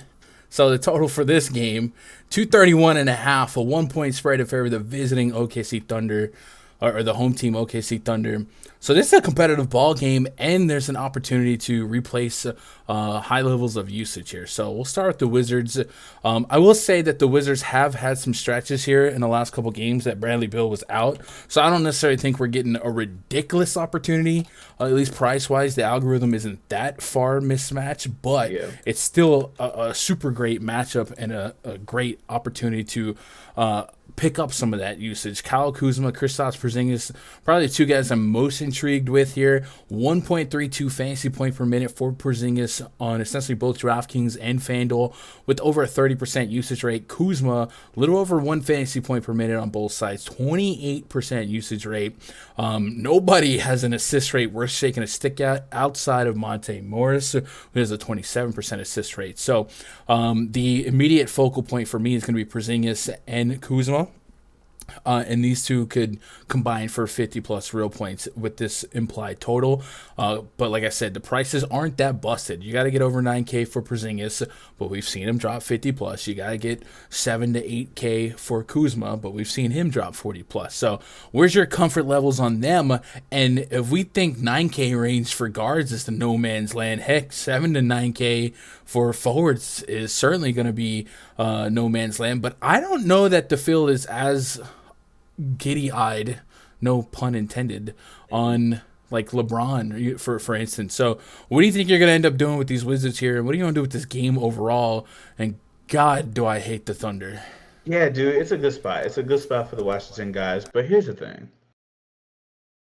So the total for this game, 231.5, a 1-point spread in favor of the visiting OKC Thunder, or the home team OKC Thunder. So this is a competitive ball game, and there's an opportunity to replace high levels of usage here. So we'll start with the Wizards. I will say that the Wizards have had some stretches here in the last couple games that Bradley Beal was out. So I don't necessarily think we're getting a ridiculous opportunity, at least price-wise. The algorithm isn't that far mismatched, but it's still a super great matchup and a great opportunity to pick up some of that usage. Kyle Kuzma, Kristaps Porzingis, probably the two guys I'm most intrigued with here. 1.32 fantasy point per minute for Porzingis on essentially both DraftKings and FanDuel with over a 30% usage rate. Kuzma, a little over 1 fantasy point per minute on both sides, 28% usage rate. Nobody has an assist rate worth shaking a stick at outside of Monte Morris, who has a 27% assist rate. So the immediate focal point for me is going to be Porzingis and Kuzma. And these two could combine for 50-plus real points with this implied total. But like I said, the prices aren't that busted. You got to get over 9K for Porzingis, but we've seen him drop 50-plus. You got to get 7 to 8K for Kuzma, but we've seen him drop 40-plus. So where's your comfort levels on them? And if we think 9K range for guards is the no man's land, heck, 7 to 9K for forwards is certainly going to be no man's land. But I don't know that the field is as giddy-eyed, no pun intended, on like LeBron, for instance. So what do you think you're going to end up doing with these Wizards here? And what are you going to do with this game overall? And God, do I hate the Thunder. Yeah, dude, it's a good spot. It's a good spot for the Washington guys. But here's the thing.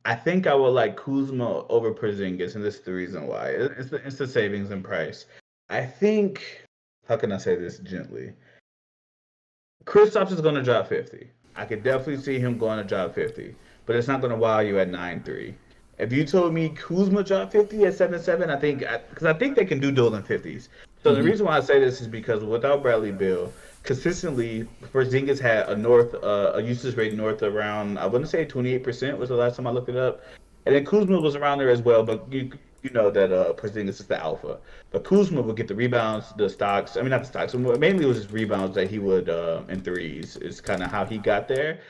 I think I will like Kuzma over Porzingis, and this is the reason why. It's the savings in price. I think, how can I say this gently? Kristaps is going to drop 50. I could definitely see him going to drop 50, but it's not going to wow you at 9-3. If you told me Kuzma dropped 50 at 7-7, I think they can do dual in 50s. So the reason why I say this is because without Bradley Beal, consistently, Porzingis had a usage rate north around, I wouldn't say 28% was the last time I looked it up. And then Kuzma was around there as well, but you know that Porzingis is the alpha. But Kuzma would get the rebounds, not the stocks. Mainly it was his rebounds that he would in threes is kind of how he got there.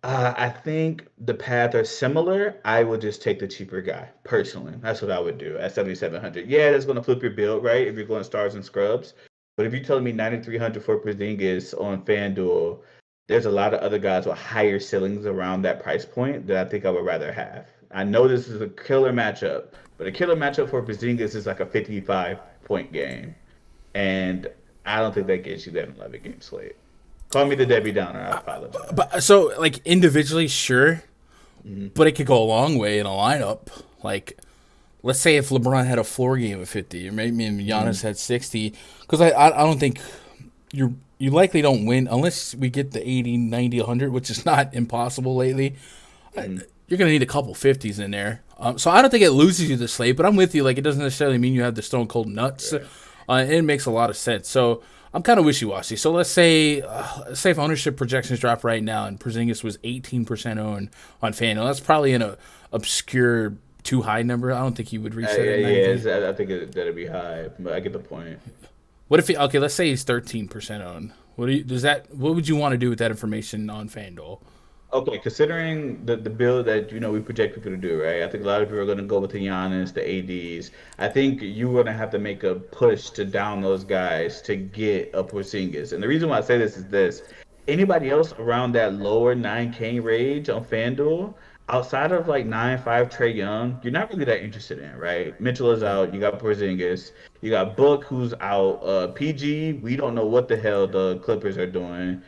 I think the paths are similar. I would just take the cheaper guy, personally. That's what I would do at 7,700. Yeah, that's going to flip your build, right, if you're going stars and scrubs. But if you're telling me 9,300 for Porzingis on FanDuel, there's a lot of other guys with higher ceilings around that price point that I think I would rather have. I know this is a killer matchup, but a killer matchup for Porzingis is like a 55-point game. And I don't think that gets you that 11-game slate. Call me the Debbie Downer. I apologize. But so, like, individually, sure. But it could go a long way in a lineup. Like, let's say if LeBron had a floor game of 50, or maybe Giannis had 60. Because I don't think you likely don't win unless we get the 80, 90, 100, which is not impossible lately. You're going to need a couple 50s in there. So I don't think it loses you the slate, but I'm with you. Like, it doesn't necessarily mean you have the stone cold nuts. Right. It makes a lot of sense. So I'm kind of wishy-washy. So let's say if ownership projections drop right now and Porzingis was 18% owned on FanDuel, that's probably an obscure too high number. I don't think he would reach that. Yeah, I think that'd be high, but I get the point. What if let's say he's 13% owned. What would you want to do with that information on FanDuel? Okay, considering the build that we project people to do, right? I think a lot of people are going to go with the Giannis, the ADs. I think you're going to have to make a push to down those guys to get a Porzingis. And the reason why I say this is this: anybody else around that lower 9K range on FanDuel, outside of like 9.5 Trae Young, you're not really that interested in, right? Mitchell is out. You got Porzingis. You got Book, who's out. PG, we don't know what the hell the Clippers are doing.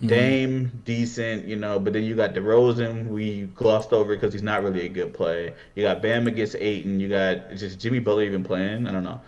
Dame, decent, but then you got DeRozan, we glossed over because he's not really a good play. You got Bam against Ayton. You got just Jimmy Butler even playing. I don't know.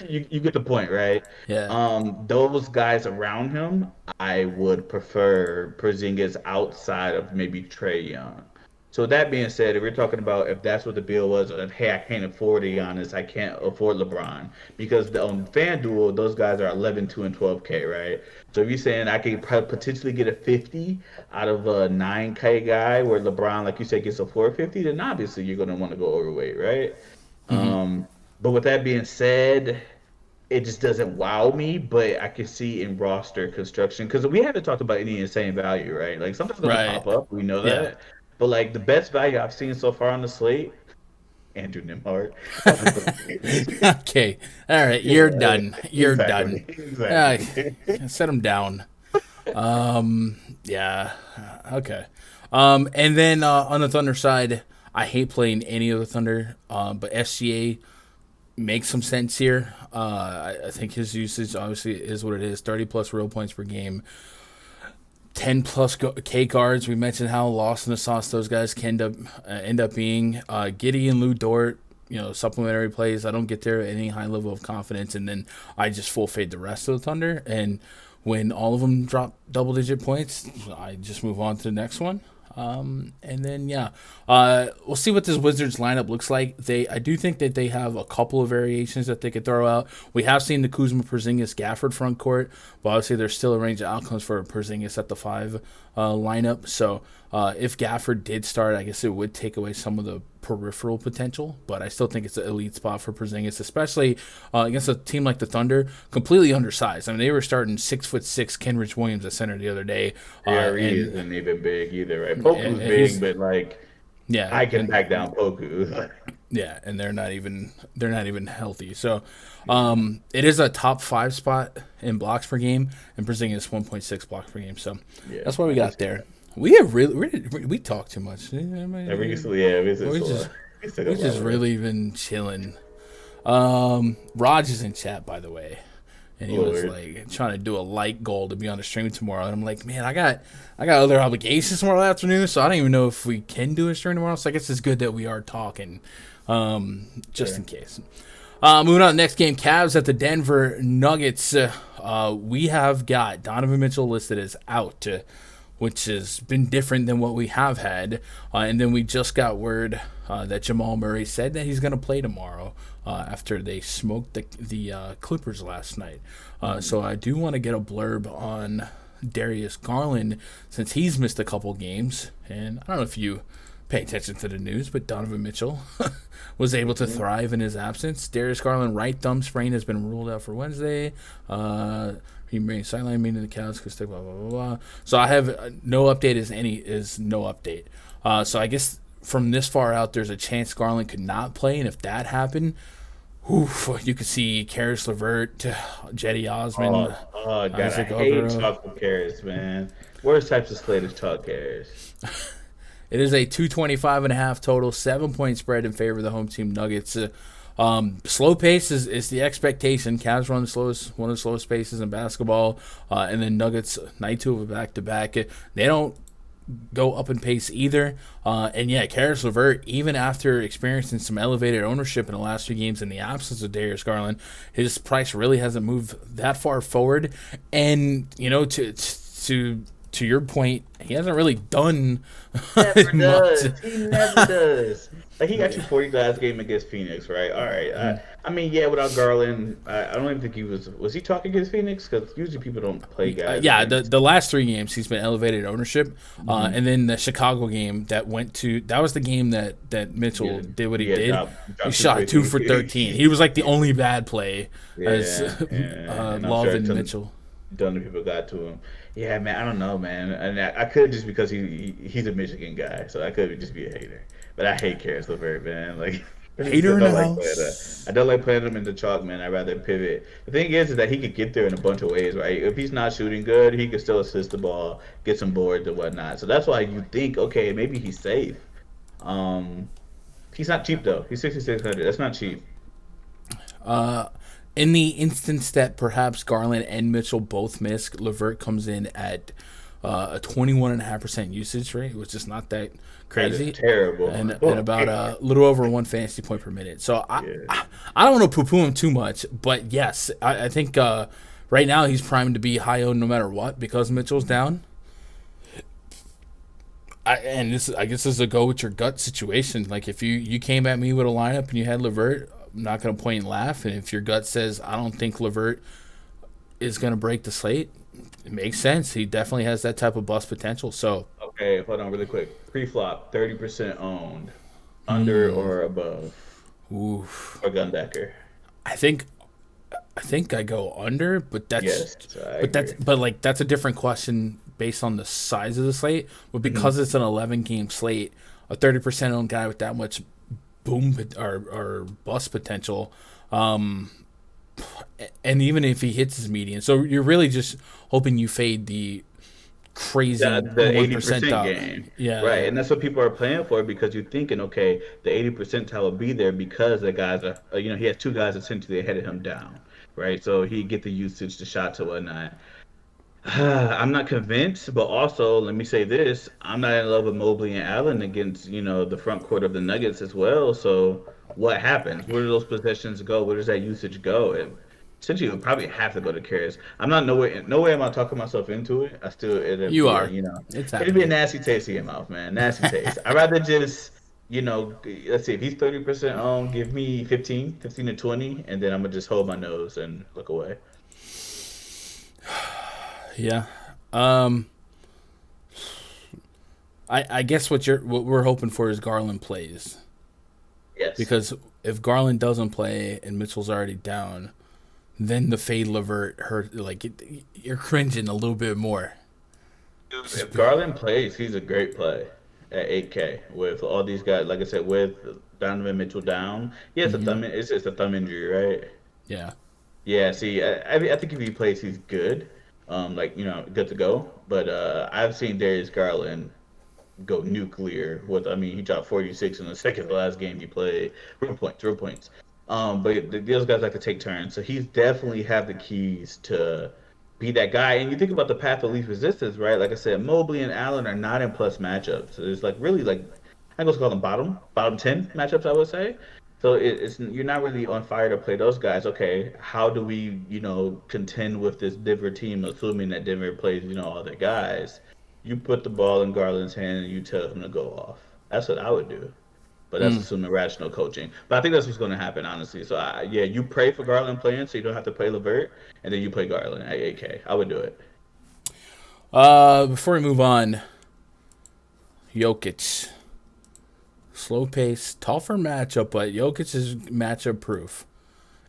you get the point, right? Yeah. Those guys around him, I would prefer Porzingis outside of maybe Trey Young. So that being said, if we're talking about if that's what the bill was, or if, hey, I can't afford Giannis, I can't afford LeBron, because on FanDuel those guys are 11, 2, and 12K, right? So if you're saying I could potentially get a 50 out of a 9K guy, where LeBron, like you said, gets a 450, then obviously you're gonna want to go overweight, right? Hmm. But with that being said, it just doesn't wow me. But I can see in roster construction, because we haven't talked about any insane value, right? Like something's gonna Right. pop up, we know Yeah. that. But like the best value I've seen so far on the slate, Andrew Nimhart. Okay. All right. You're Yeah, done. You're done. exactly, exactly. Set him down. Yeah. Okay. And then on the Thunder side, I hate playing any of the Thunder, but SGA makes some sense here. I think his usage obviously is what it is: 30 plus real points per game, 10 plus K cards. We mentioned how lost in the sauce those guys can end up being. Giddey and Lou Dort, supplementary plays. I don't get there at any high level of confidence, and then I just full fade the rest of the Thunder. And when all of them drop double digit points, I just move on to the next one. And then we'll see what this Wizards lineup looks like. I do think that they have a couple of variations that they could throw out. We have seen the Kuzma, Porzingis, Gafford front court, but obviously there's still a range of outcomes for Porzingis at the 5 lineup. So if Gafford did start, I guess it would take away some of the peripheral potential, but I still think it's an elite spot for Porzingis, especially against a team like the Thunder, completely undersized. I mean, they were starting 6'6" Kenrich Williams at center the other day. Yeah, he isn't even big either, right? Poku's big, but like I can back down Poku. Yeah, and they're not even healthy. So it is a top 5 spot in blocks per game, and Porzingis 1.6 blocks per game. So that's what we got there. We talk too much. We just really been chilling. Raj is in chat, by the way, and he was like trying to do a light goal to be on the stream tomorrow. And I'm like, man, I got other obligations tomorrow afternoon, so I don't even know if we can do a stream tomorrow. So I guess it's good that we are talking, just in case. Moving on to the next game, Cavs at the Denver Nuggets. We have got Donovan Mitchell listed as out, which has been different than what we have had. And then we just got word that Jamal Murray said that he's going to play tomorrow after they smoked the Clippers last night. So I do want to get a blurb on Darius Garland, since he's missed a couple games. And I don't know if you pay attention to the news, but Donovan Mitchell was able to thrive in his absence. Darius Garland right thumb sprain has been ruled out for Wednesday. He remains sideline, meaning the Cavs could stay, blah, blah, blah, blah. So I have no update is no update. So I guess from this far out, there's a chance Garland could not play, and if that happened, you could see Karis LeVert, Jetty Osman. God, Isaac I hate Okoro. talking Karis, man. Worst types of slate is talk Karis. It is a 225.5 total, 7-point spread in favor of the home team Nuggets. Slow pace is the expectation. Cavs run one of the slowest paces in basketball, and then Nuggets night 2 of a back-to-back. They don't go up in pace either. And Karis LeVert, even after experiencing some elevated ownership in the last few games in the absence of Darius Garland, his price really hasn't moved that far forward. And to your point, he hasn't really done Never much. does. He never does. Like he got you 40 last game against Phoenix, right? All right. I mean, without Garland, I don't even think he was he talking against Phoenix? Because usually people don't play guys. The last 3 games he's been elevated ownership, and then the Chicago game that was the game that Mitchell did what he did. He shot 2 for 13. He was like the only bad play as Love and Mitchell. Done people got to him. Yeah, man, I don't know, man. And I could just because he's a Michigan guy, so I could just be a hater. But I hate Karis LeVert, man. Like hater in the house. I don't like playing him in the chalk, man. I'd rather pivot. The thing is that he could get there in a bunch of ways, right? If he's not shooting good, he could still assist the ball, get some boards and whatnot. So that's why you think, okay, maybe he's safe. He's not cheap though. He's 6,600. That's not cheap. In the instance that perhaps Garland and Mitchell both miss, LeVert comes in at a 21.5% usage rate, which is not that crazy. That is terrible. And about a little over 1 fantasy point per minute. So I don't want to poo-poo him too much, but yes, I think right now he's primed to be high owned no matter what because Mitchell's down. I guess this is a go with your gut situation. Like if you came at me with a lineup and you had LeVert, I'm not going to point and laugh. And if your gut says I don't think LeVert is going to break the slate, it makes sense. He definitely has that type of bust potential. So okay, hold on really quick. Pre-flop, 30% owned, under or above. Oof. Or Gundecker. I think I go under, but that's yes, that's a different question based on the size of the slate. But because it's an 11-game slate, a 30% owned guy with that much boom or bust potential, and even if he hits his median, so you're really just hoping you fade the crazy the 80% game. Yeah, right. And that's what people are playing for because you're thinking, okay, the 80 percentile will be there because the guys are, he has two guys essentially ahead of him down, right? So he get the usage, the shots and whatnot. I'm not convinced, but also let me say this: I'm not in love with Mobley and Allen against the front court of the Nuggets as well. So what happens? Where do those possessions go? Where does that usage go? And essentially, it would probably have to go to Karras. I'm not no way am I talking myself into it. I still you are. It'd be a nasty taste in your mouth, man. Nasty taste. I'd rather just let's see, if he's 30% on, give me 15 to 20, and then I'm gonna just hold my nose and look away. Yeah. I guess what we're hoping for is Garland plays. Yes. Because if Garland doesn't play and Mitchell's already down, then the fade LeVert hurt. Like you're cringing a little bit more. If Garland plays, he's a great play at 8K with all these guys. Like I said, with Donovan Mitchell down, it's a thumb injury, right? Yeah. Yeah. See, I think if he plays, he's good. Good to go. But I've seen Darius Garland go nuclear with. He dropped 46 in the second to last game he played. Real points. But those guys like to take turns, so he's definitely have the keys to be that guy. And you think about the path of least resistance, right? Like I said, Mobley and Allen are not in plus matchups. So there's I'm going to call them bottom 10 matchups, I would say. So you're not really on fire to play those guys. Okay, how do we, contend with this Denver team, assuming that Denver plays, all their guys? You put the ball in Garland's hand and you tell him to go off. That's what I would do. But that's assuming rational coaching. But I think that's what's going to happen, honestly. So, you pray for Garland playing so you don't have to play LeVert, and then you play Garland at 8K. I would do it. Before we move on, Jokic. Slow pace, tougher matchup, but Jokic is matchup proof.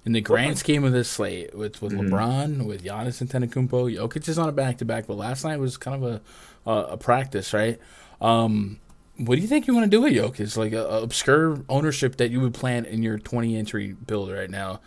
In the grand scheme of this slate, with LeBron, with Giannis Antetokounmpo, Jokic is on a back-to-back, but last night was kind of a practice, right? What do you think you want to do with Jokic? Like a obscure ownership that you would plant in your 20-entry build right now?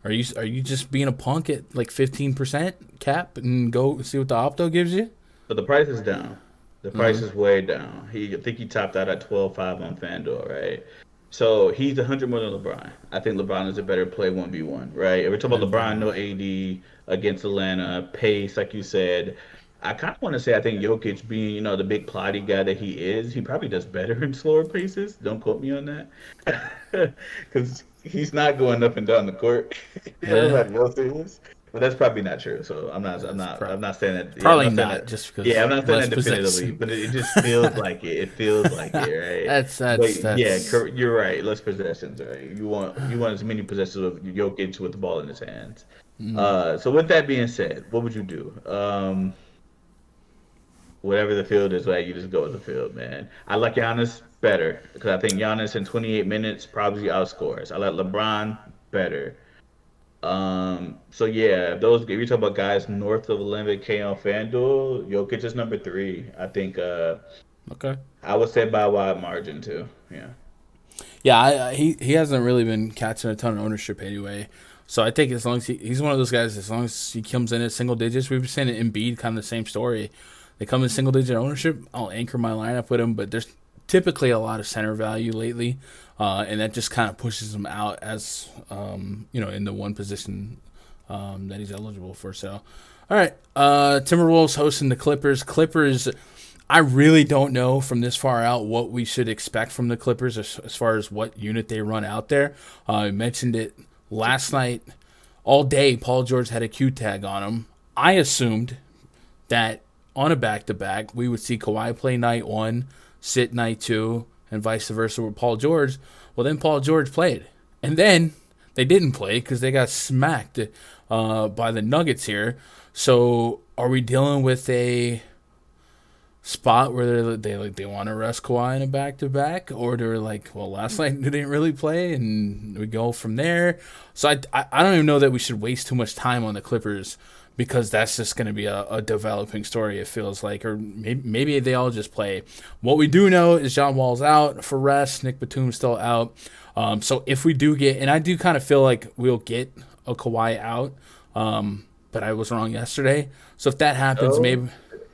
Are you just being a punk at like 15% cap and go see what the opto gives you? But the price is down. The price is way down. I think he topped out at 12.5 on FanDuel, right? So he's 100 more than LeBron. I think LeBron is a better play 1v1, right? If we're talking about LeBron, no AD against Atlanta, pace, like you said. I kind of want to say I think Jokic being, the big plotty guy that he is, he probably does better in slower paces. Don't quote me on that. Because he's not going up and down the court. Like most is. But that's probably not true. So I'm not saying that. Probably not, just because. Yeah, I'm not saying that definitively, but it just feels like it. It feels like it, right? That's. Yeah, you're right. Less possessions, right? You want as many possessions of Jokic with the ball in his hands. So with that being said, what would you do? Whatever the field is, right? You just go with the field, man. I like Giannis better because I think Giannis in 28 minutes probably outscores. I like LeBron better. So yeah, if you talk about guys north of 11K on FanDuel, Jokic is number 3. I think. Okay. I would say by a wide margin too. Yeah. Yeah, he hasn't really been catching a ton of ownership anyway. So I think as long as he's one of those guys, as long as he comes in at single digits, we've been saying it in Embiid, kind of the same story. They come in single digit ownership, I'll anchor my lineup with him, but there's typically a lot of center value lately, and that just kind of pushes them out as in the one position that he's eligible for. So, all right, Timberwolves hosting the Clippers. Clippers, I really don't know from this far out what we should expect from the Clippers as far as what unit they run out there. I mentioned it last night. All day, Paul George had a Q tag on him. I assumed that on a back-to-back, we would see Kawhi play night 1, sit night 2, and vice versa with Paul George. Well, then Paul George played. And then they didn't play because they got smacked by the Nuggets here. So are we dealing with a spot where they want to rest Kawhi in a back-to-back? Or they're like, well, last night they didn't really play, and we go from there. So I don't even know that we should waste too much time on the Clippers, because that's just going to be a developing story, it feels like. Or maybe they all just play. What we do know is John Wall's out for rest. Nick Batum's still out. So if we do get, and I do kind of feel like we'll get a Kawhi out, but I was wrong yesterday. So if that happens, maybe.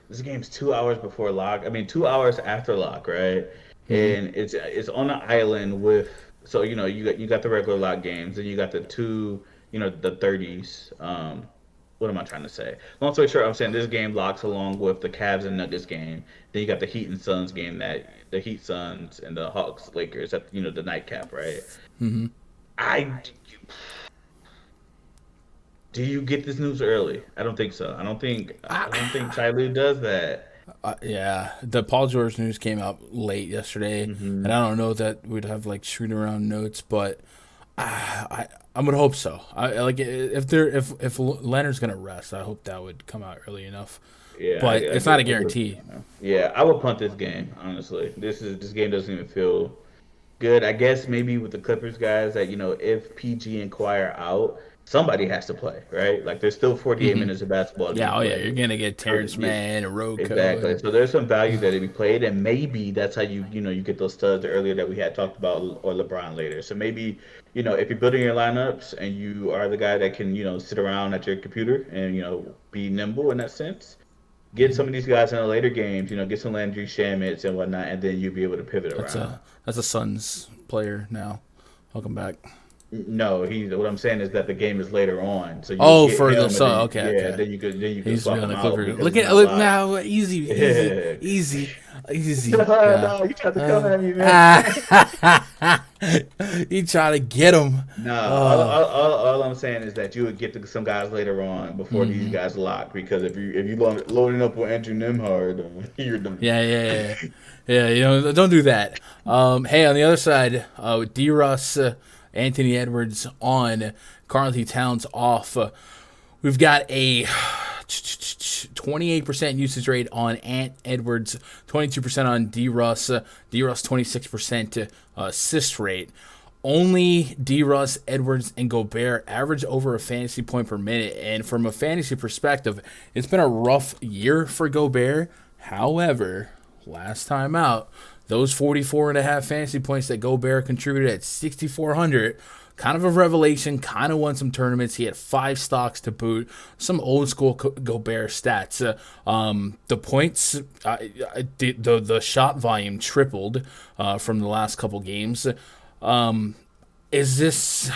This game's 2 hours before lock. I mean, 2 hours after lock, right? And it's on an island with, so, you got the regular lock games, and you got the two, the 30s. What am I trying to say? Long story short, I'm saying this game locks along with the Cavs and Nuggets game. Then you got the Heat and Suns game, that the Heat, Suns, and the Hawks Lakers at the nightcap, right? Mm-hmm. Do you get this news early? I don't think so. I don't think Ty Lue does that. Yeah, the Paul George news came out late yesterday, and I don't know that we'd have like shoot around notes, but I would hope so. I like if Leonard's gonna rest, I hope that would come out early enough. Yeah, but it's not a guarantee. Yeah, I would punt this game, honestly. This game doesn't even feel good. I guess maybe with the Clippers guys that if PG and Kawhi are out, somebody has to play, right? Like there's still 48 minutes of basketball. Yeah, you're gonna get Terrence Mann and Rocco. Exactly. So there's some value that it be played, and maybe that's how you get those studs earlier that we had talked about, or LeBron later. So maybe if you're building your lineups and you are the guy that can sit around at your computer and be nimble in that sense, get some of these guys in the later games. Get some Landry Shamits and whatnot, and then you'll be able to pivot around. That's a Suns player now. Welcome back. No, what I'm saying is that the game is later on. So for the Sun. Okay. Then you could He's swap on the him Clippers. out. Look now, easy. No, you tried to come at me, man. He tried to get him. No, all I'm saying is that you would get to some guys later on before these guys lock, because if you loading up with Andrew Nembhard, you're done. Yeah. Don't do that. Hey, on the other side, with D-Russ, Anthony Edwards on, Karl-Anthony Towns off. We've got a 28% usage rate on Ant Edwards, 22% on D-Russ. D-Russ 26% assist rate. Only D-Russ, Edwards, and Gobert average over a fantasy point per minute. And from a fantasy perspective, it's been a rough year for Gobert. However, last time out, those 44.5 fantasy points that Gobert contributed at 6,400, kind of a revelation, kind of won some tournaments. He had 5 stocks to boot, some old school Gobert stats. The points, the shot volume tripled from the last couple games. Is this,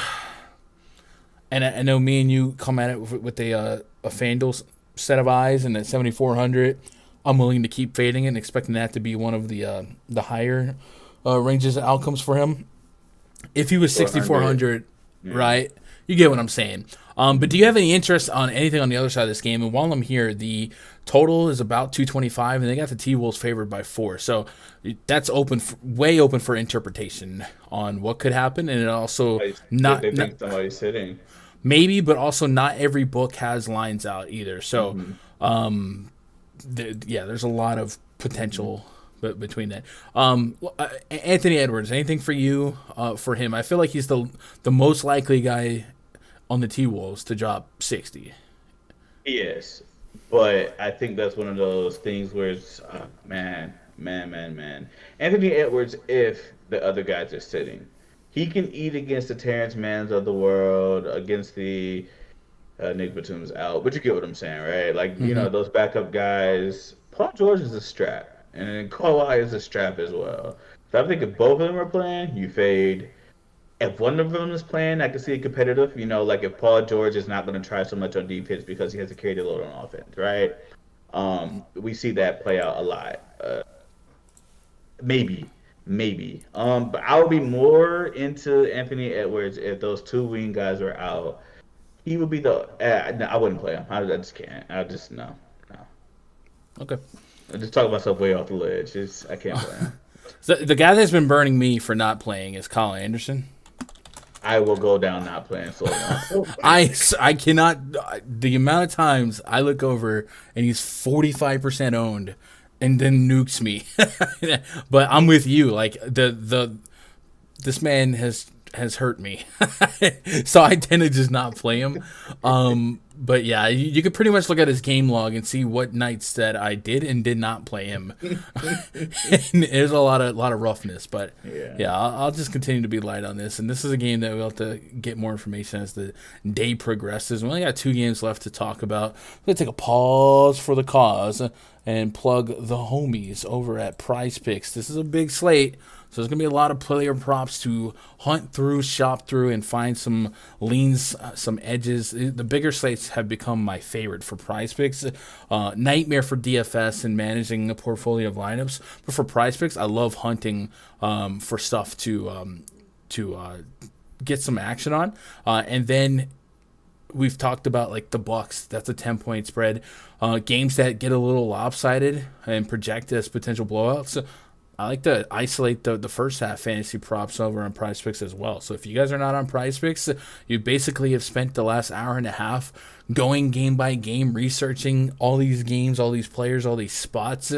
and I know me and you come at it with a FanDuel set of eyes, and at 7,400, I'm willing to keep fading it and expecting that to be one of the higher ranges of outcomes for him. If he was 6,400, right, you get what I'm saying. But do you have any interest on anything on the other side of this game? And while I'm here, the total is about 225, and they got the T-Wolves favored by 4. So that's way open for interpretation on what could happen, and it also they think somebody's sitting. Maybe, but also not every book has lines out either. So, there's a lot of potential between that. Anthony Edwards, anything for you for him? I feel like he's the most likely guy on the T-Wolves to drop 60. He is, but I think that's one of those things where it's man. Anthony Edwards, if the other guys are sitting, he can eat against the Terrence Manns of the world, against the Nick Batum's out, but you get what I'm saying, right? Like, those backup guys. Paul George is a strap, and then Kawhi is a strap as well. So I think if both of them are playing, you fade. If one of them is playing, I can see it competitive. Like if Paul George is not going to try so much on defense because he has to carry the load on offense, right? We see that play out a lot. Maybe. But I would be more into Anthony Edwards if those two wing guys are out. He would be the. No, I wouldn't play him. I just can't. No. Okay. I just talk myself way off the ledge. I can't play him. So the guy that's been burning me for not playing is Kyle Anderson. I will go down not playing so long. I cannot. The amount of times I look over and he's 45% owned, and then nukes me. But I'm with you. Like this man has hurt me, so I tend to just not play him. But yeah, you could pretty much look at his game log and see what nights that I did and did not play him. And there's a lot of roughness, but yeah, I'll just continue to be light on this. And this is a game that we'll have to get more information as the day progresses. We only got 2 games left to talk about. We're gonna take a pause for the cause and plug the homies over at PrizePicks. This is a big slate. So there's going to be a lot of player props to hunt through, shop through, and find some leans, some edges. The bigger slates have become my favorite for PrizePicks. Nightmare for DFS and managing a portfolio of lineups. But for PrizePicks, I love hunting for stuff to get some action on. And then we've talked about like the Bucks. That's a 10-point spread. Games that get a little lopsided and projected as potential blowouts. I like to isolate the first half fantasy props over on PrizePicks as well. So if you guys are not on PrizePicks, you basically have spent the last hour and a half going game by game, researching all these games, all these players, all these spots.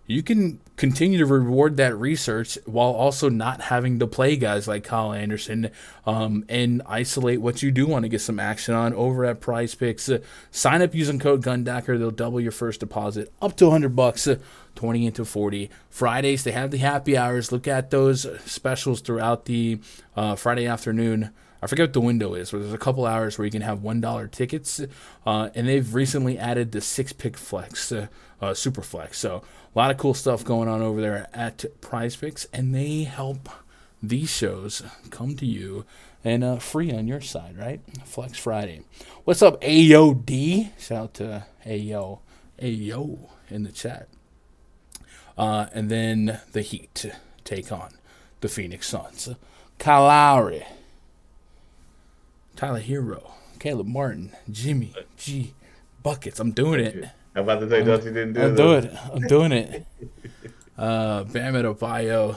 You can continue to reward that research while also not having to play guys like Kyle Anderson, and isolate what you do want to get some action on over at PrizePicks. Sign up using code GUNDACKER. They'll double your first deposit up to $100, 20 into 40. Fridays, they have the happy hours. Look at those specials throughout the Friday afternoon. I forget what the window is, but there's a couple hours where you can have $1 tickets, and they've recently added the 6-pick flex, super flex. So a lot of cool stuff going on over there at PrizePicks, and they help these shows come to you and free on your side, right? Flex Friday. What's up, AOD? Shout out to Ayo in the chat. And then the Heat take on the Phoenix Suns. Kyle Lowry, Tyler Hero, Caleb Martin, Jimmy G, Buckets. I'm doing it. I'm about to say, don't you didn't do it. I'm doing it. Bam Adebayo.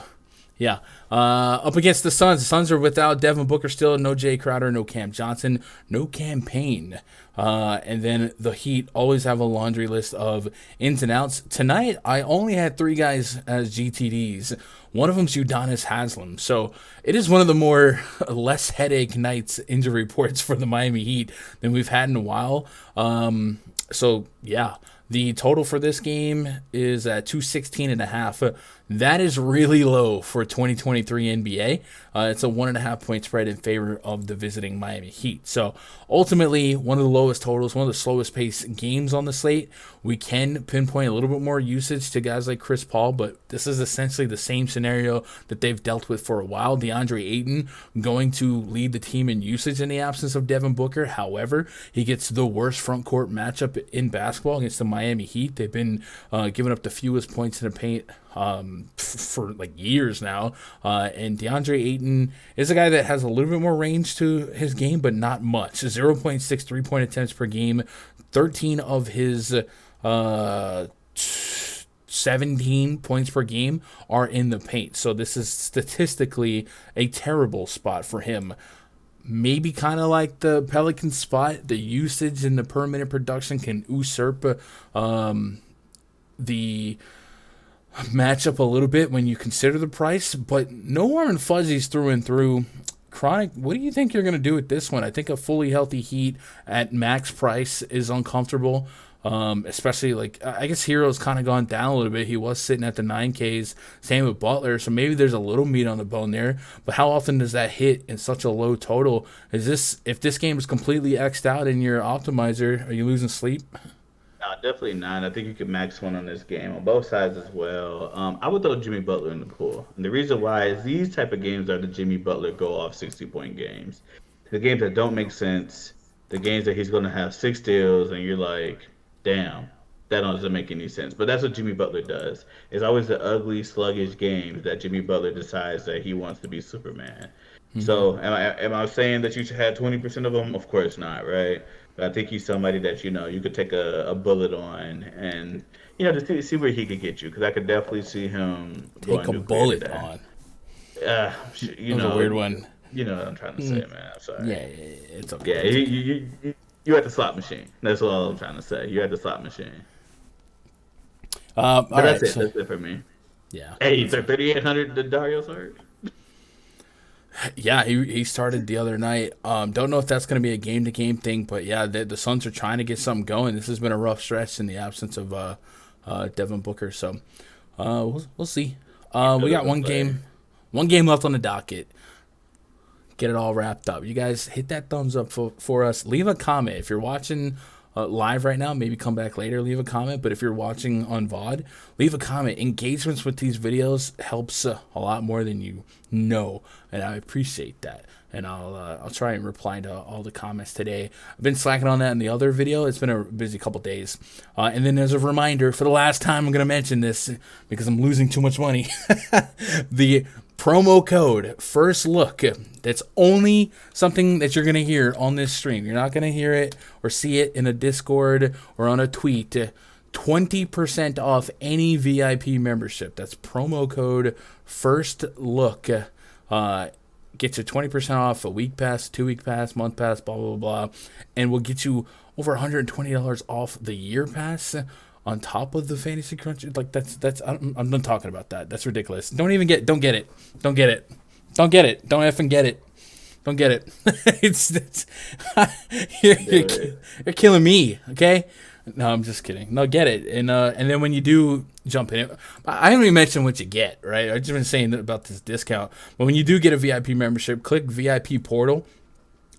Yeah. Up against the Suns. The Suns are without Devin Booker still. No Jay Crowder, no Cam Johnson, no campaign. And then the Heat always have a laundry list of ins and outs. Tonight, I only had 3 guys as GTDs. One of them's Udonis Haslem. So it is one of the more less headache nights injury reports for the Miami Heat than we've had in a while. So, yeah. The total for this game is at 216.5. That is really low for 2023 NBA. It's a 1.5 point spread in favor of the visiting Miami Heat. So ultimately, one of the lowest totals, one of the slowest paced games on the slate. We can pinpoint a little bit more usage to guys like Chris Paul, but this is essentially the same scenario that they've dealt with for a while. DeAndre Ayton going to lead the team in usage in the absence of Devin Booker. However, he gets the worst front court matchup in basketball against the Miami Heat. They've been giving up the fewest points in the paint for like years now. And DeAndre Ayton is a guy that has a little bit more range to his game, but not much. 0.6 3-point attempts per game. 13 of his 17 points per game are in the paint. So this is statistically a terrible spot for him. Maybe kind of like the Pelicans spot, the usage and the per minute production can usurp the matchup a little bit when you consider the price, but no warm and fuzzies through and through. Chronic, what do you think you're going to do with this one? I think a fully healthy Heat at max price is uncomfortable, especially like I guess Hero's kind of gone down a little bit. He was sitting at the 9Ks, same with Butler, so maybe there's a little meat on the bone there, but how often does that hit in such a low total? If this game is completely X'd out in your optimizer, are you losing sleep? definitely not. I think you could max one on this game on both sides as well. I would throw Jimmy Butler in the pool. And the reason why is these type of games are the Jimmy Butler go off 60-point games. The games that don't make sense, the games that he's going to have 6 steals, and you're like, damn, that doesn't make any sense. But that's what Jimmy Butler does. It's always the ugly, sluggish games that Jimmy Butler decides that he wants to be Superman. So am I saying that you should have 20% of them? Of course not, right? But I think he's somebody that you could take a bullet on, and to see where he could get you, because I could definitely see him Take a bullet on. That was a weird one. You know what I'm trying to say, man. I'm sorry. Yeah, it's okay. Yeah, you're at the slot machine. That's all I'm trying to say. You're at the slot machine. But that's it. That's it for me. Yeah. Hey, 3,800 to Dario Saric? Yeah, he started the other night. Don't know if that's going to be a game-to-game thing, but yeah, the Suns are trying to get something going. This has been a rough stretch in the absence of Devin Booker, so we'll see. We got one game left on the docket. Get it all wrapped up. You guys hit that thumbs up for us. Leave a comment if you're watching live right now. Maybe come back later, leave a comment. But if you're watching on VOD, leave a comment. Engagements with these videos helps a lot more than you know, and I appreciate that. And I'll try and reply to all the comments today. I've been slacking on that in the other video. It's been a busy couple days. And then as a reminder, for the last time, I'm going to mention this because I'm losing too much money. The promo code First Look. That's only something that you're going to hear on this stream. You're not going to hear it or see it in a Discord or on a tweet. 20% off any VIP membership. That's promo code First Look. Get you 20% off a week pass, 2-week pass, month pass, blah, blah, blah. And we'll get you over $120 off the year pass on top of the Fantasy Crunch. Like that's I'm done talking about that. That's ridiculous. Don't get it. Don't get it. Don't effing get it. Don't get it. You're killing me, okay? No, I'm just kidding. No, get it. And then when you do jump in it, I haven't even mentioned what you get, right? I've just been saying about this discount. But when you do get a VIP membership, click VIP portal.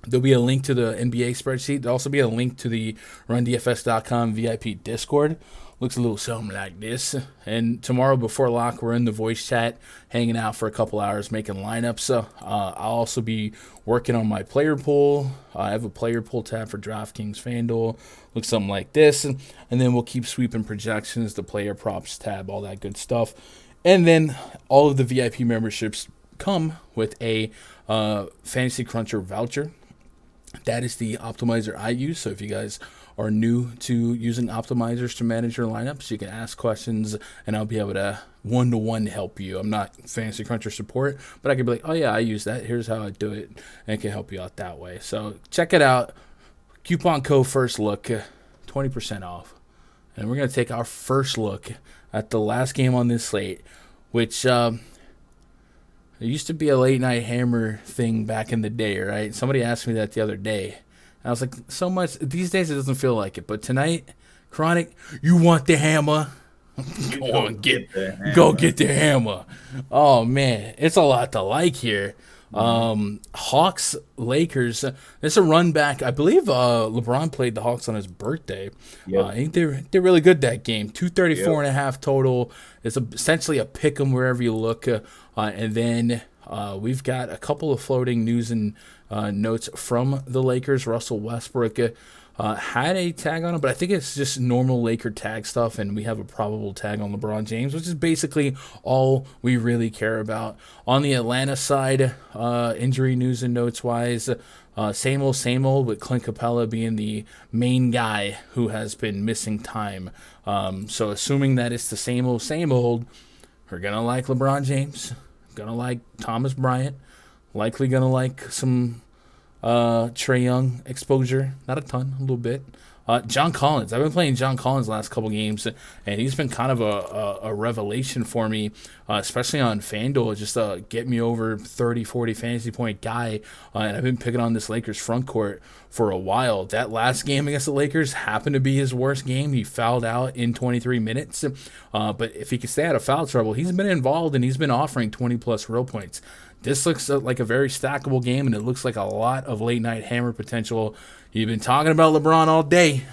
There'll be a link to the NBA spreadsheet. There'll also be a link to the RunDFS.com VIP Discord. Looks a little something like this. And tomorrow before lock, we're in the voice chat, hanging out for a couple hours, making lineups. I'll also be working on my player pool. I have a player pool tab for DraftKings FanDuel. Looks something like this. And then we'll keep sweeping projections, the player props tab, all that good stuff. And then all of the VIP memberships come with a Fantasy Cruncher voucher. That is the optimizer I use. So if you guys are new to using optimizers to manage your lineups, you can ask questions and I'll be able to one-to-one help you. I'm not Fantasy Cruncher support, but I can be like, oh yeah, I use that. Here's how I do it, and it can help you out that way. So check it out. Coupon code First Look, 20% off. And we're going to take our first look at the last game on this slate, which it used to be a late night hammer thing back in the day, right? Somebody asked me that the other day. I was like, so much these days it doesn't feel like it, but tonight, Chronic, you want the hammer? Go get the hammer. Oh man, it's a lot to like here. Hawks, Lakers. It's a run back. I believe LeBron played the Hawks on his birthday. I think they're really good that game. 234.5 total. It's essentially a pick 'em wherever you look. And then we've got a couple of floating news and notes from the Lakers. Russell Westbrook had a tag on him, but I think it's just normal Laker tag stuff, and we have a probable tag on LeBron James, which is basically all we really care about. On the Atlanta side, injury news and notes-wise, same old, with Clint Capella being the main guy who has been missing time. So assuming that it's the same old, we're going to like LeBron James, going to like Thomas Bryant, likely going to like some Trae Young exposure. Not a ton, a little bit. John Collins. I've been playing John Collins the last couple games, and he's been kind of a revelation for me, especially on FanDuel. Just get me over 30, 40 fantasy point guy, and I've been picking on this Lakers front court for a while. That last game against the Lakers happened to be his worst game. He fouled out in 23 minutes, but if he could stay out of foul trouble, he's been involved, and he's been offering 20-plus real points. This looks like a very stackable game, and it looks like a lot of late-night hammer potential. You've been talking about LeBron all day.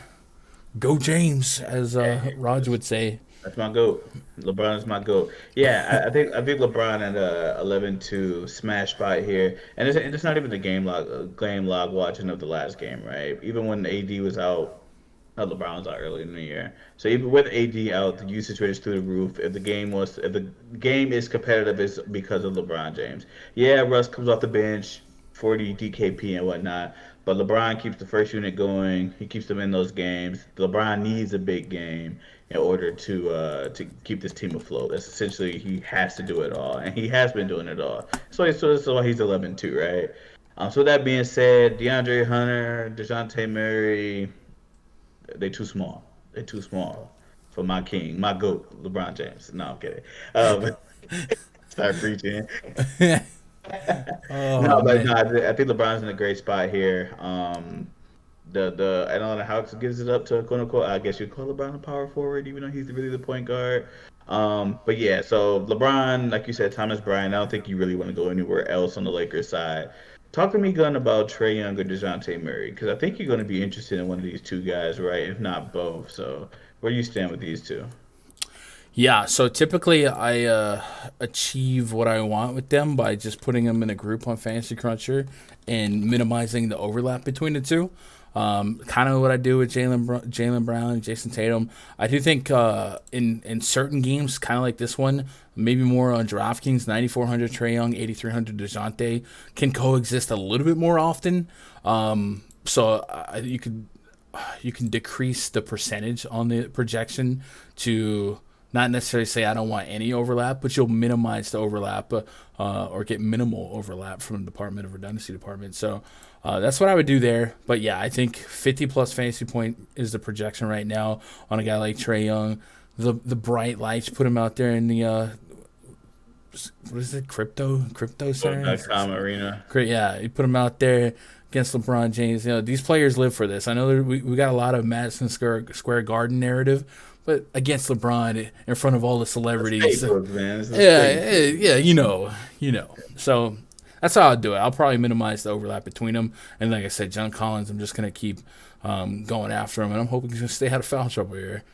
Go James, as Raj would say. That's my goat. LeBron is my goat. Yeah, I think LeBron at 11-2 smash spot here, and it's not even the game log watching of the last game, right? Even when AD was out, LeBron was out early in the year. So even with AD out, the usage rate is through the roof. If the game is competitive, it's because of LeBron James. Yeah, Russ comes off the bench, 40 DKP and whatnot, but LeBron keeps the first unit going. He keeps them in those games. LeBron needs a big game in order to keep this team afloat. That's essentially he has to do it all, and he has been doing it all. So that's why he's 11-2, right? So with that being said, DeAndre Hunter, DeJounte Murray. They too small. They too small for my king, my goat, LeBron James. No, I'm kidding. Start preaching. No, but Man. no, I think LeBron's in a great spot here. The Atlanta Hawks gives it up to quote unquote. I guess you call LeBron a power forward, even though he's really the point guard. But yeah, so LeBron, like you said, Thomas Bryant. I don't think you really want to go anywhere else on the Lakers side. Talk to me, Gunn, about Trey Young or DeJounte Murray, because I think you're going to be interested in one of these two guys, right? If not both. So where do you stand with these two? Yeah, so typically I achieve what I want with them by just putting them in a group on Fantasy Cruncher and minimizing the overlap between the two. Kind of what I do with Jaylen Brown and Jason Tatum. I do think in certain games, kind of like this one, maybe more on DraftKings, 9,400 Trae Young, 8,300 DeJounte can coexist a little bit more often. You can decrease the percentage on the projection to not necessarily say I don't want any overlap, but you'll minimize the overlap or get minimal overlap from the Department of Redundancy department. So that's what I would do there. But yeah, I think 50 plus fantasy point is the projection right now on a guy like Trae Young. The bright lights put him out there in the what is it, crypto center? .com arena. Great, yeah, you put him out there against LeBron James. You know, these players live for this. I know that we got a lot of Madison Square Garden narrative, but against LeBron in front of all the celebrities, Facebook, man. yeah, you know. So that's how I'll do it. I'll probably minimize the overlap between them, and like I said, John Collins, I'm just gonna keep going after him, and I'm hoping he's gonna stay out of foul trouble here.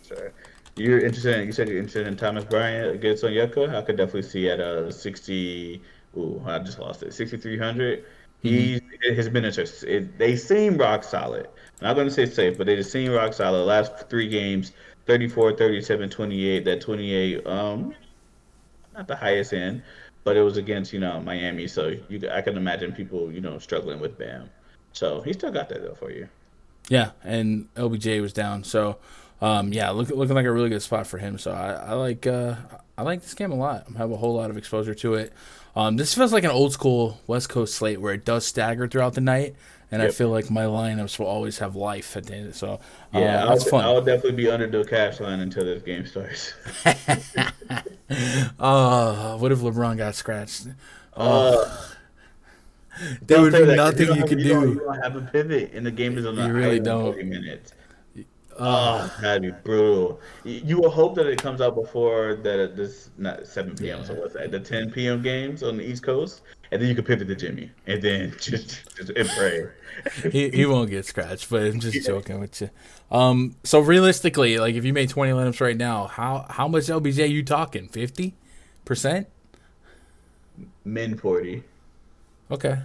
Sure. You said you're interested in Thomas Bryant against Onyeka? I could definitely see at 60. Ooh, I just lost it. 6,300. His minutes they seem rock solid. I'm not going to say safe, but they just seem rock solid. Last three games, 34, 37, 28. That 28, not the highest end, but it was against Miami. So I can imagine people struggling with Bam. So he still got that though for you. Yeah, and LBJ was down, so looking like a really good spot for him. So I like this game a lot. I have a whole lot of exposure to it. This feels like an old school West Coast slate where it does stagger throughout the night, and I feel like my lineups will always have life at the end. So that's fun. I'll definitely be under the cash line until this game starts. What if LeBron got scratched? There would be nothing you could do. You don't have a pivot, and the game is on the really don't. 40 minutes. That'd be brutal. You will hope that it comes out before this not 7 p.m. So what's that? The 10 p.m. games on the East Coast, and then you can pivot to Jimmy, and then just and pray. He won't get scratched, but I'm just joking with you. So realistically, like if you made 20 lineups right now, how much LBJ you talking? 50%? Min 40. Okay.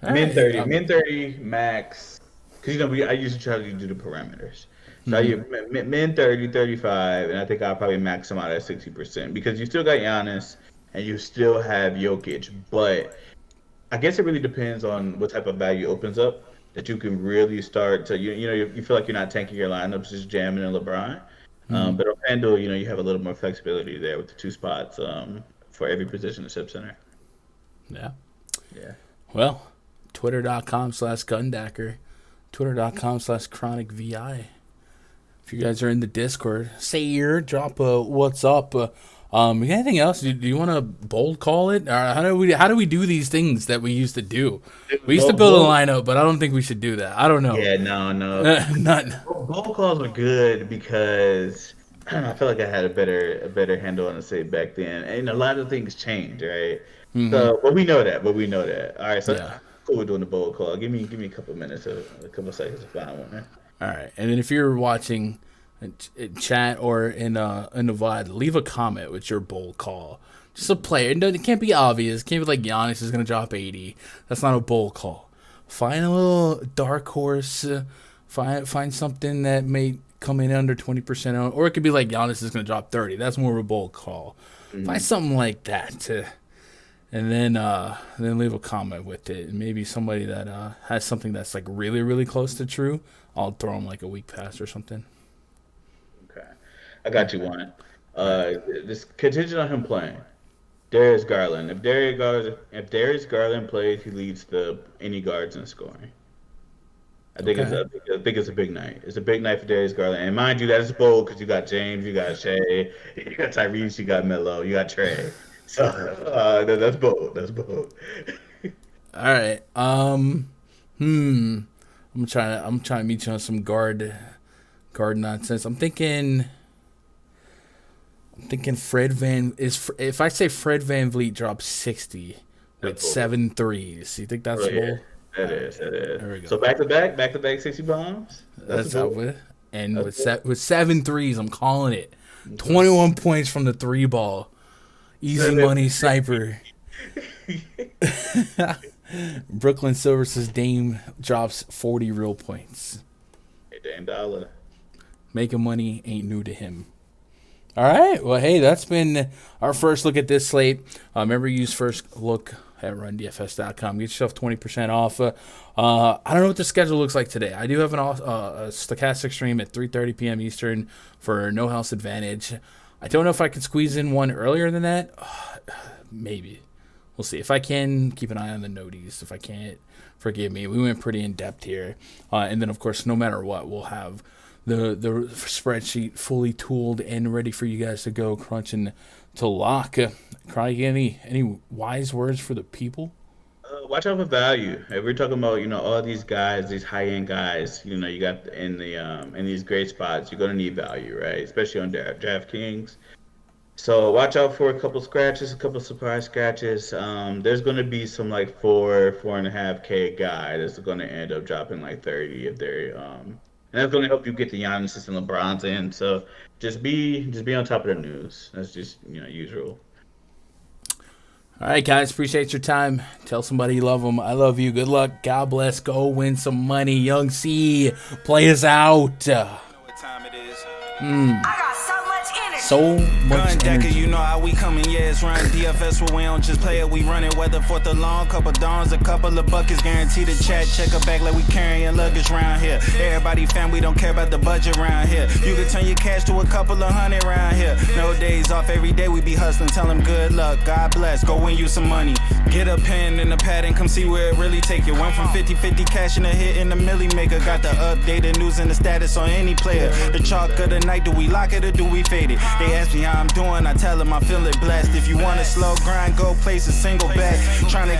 All Min right. 30. Min 30 max. Because I usually try to do the parameters. So I use min 30, 35, and I think I'll probably max them out at 60% because you still got Giannis and you still have Jokic, but I guess it really depends on what type of value opens up that you can really start to you feel like you're not tanking your lineups, just jamming in LeBron. But on FanDuel, you have a little more flexibility there with the two spots for every position except center. Yeah. Yeah. Well, twitter.com/Gundacker, twitter.com/ChronicVI. If you guys are in the Discord, say here, drop a what's up. Anything else? Do you want to bold call it? Or how do we do these things that we used to do? We used to build a lineup, but I don't think we should do that. I don't know. Yeah, no. Not. Bold calls were good because I feel like I had a better handle on the site back then, and a lot of things change, right? Mm-hmm. So, but we know that. All right, so cool. We're doing the bold call. Give me a couple minutes, a couple seconds to find one. All right, and then if you're watching in chat or in the VOD, leave a comment with your bold call. Just a player. It can't be obvious. It can't be like Giannis is going to drop 80. That's not a bold call. Find a little dark horse. Find something that may come in under 20%. Or it could be like Giannis is going to drop 30. That's more of a bold call. Find something like that. And then leave a comment with it. And maybe somebody that has something that's like really, really close to true, I'll throw them like a week pass or something. Okay. I got you one. This contingent on him playing. Darius Garland. If Darius Garland plays, he leads any guards in scoring. I think it's a big night. It's a big night for Darius Garland. And mind you, that's bold because you got James, you got Shea, you got Tyrese, you got Melo, you got Trey. So that's bold. That's bold. All right. I'm trying to meet you on some guard nonsense. I'm thinking if I say Fred VanVleet drops 60 with 7 threes, you think that's bold? That is. There we go. So back to back 60 bombs. That's how with 7 threes, I'm calling it. 21 points from the 3-ball. Easy money sniper. Brooklyn Silver says Dame drops 40 real points. Hey, Dame Dollar. Making money ain't new to him. All right. Well, hey, that's been our first look at this slate. Remember, use first look at rundfs.com. Get yourself 20% off. I don't know what the schedule looks like today. I do have a stochastic stream at 3:30 p.m. Eastern for No House Advantage. I don't know if I can squeeze in one earlier than that. Maybe. We'll see. If I can, keep an eye on the noties. If I can't, forgive me. We went pretty in-depth here. And then, of course, no matter what, we'll have the spreadsheet fully tooled and ready for you guys to go crunching to lock. Craig, any wise words for the people? Watch out for value. If we're talking about, all these guys, these high-end guys, you got in these great spots, you're gonna need value, right? Especially on DraftKings. So watch out for a couple scratches, a couple surprise scratches. There's gonna be some like 4.5K guy that's gonna end up dropping like 30 if they're and that's gonna help you get the Giannis and LeBrons in. So just be on top of the news. That's just usual. All right, guys. Appreciate your time. Tell somebody you love them. I love you. Good luck. God bless. Go win some money. Young C, play us out. I got so much energy. So much Decker, energy. you know how we coming, yeah, it's run DFS where we don't just play it, we run it. Whether for the long, couple dawns, a couple of buckets, guaranteed to chat. Check her back like we carrying luggage round here. Everybody fan, we don't care about the budget round here. You can turn your cash to a couple of hundred round here. No days off, every day we be hustling. Tell them good luck, God bless, go win you some money. Get a pen and a pad and come see where it really take you. Went from 50-50 cash in a hit in the milli maker. Got the updated news and the status on any player. The chalk of the night, do we lock it or do we fade it? They ask me how I'm doing, I tell them I feel it blessed. If you want a slow grind, go place a single bet. Trying to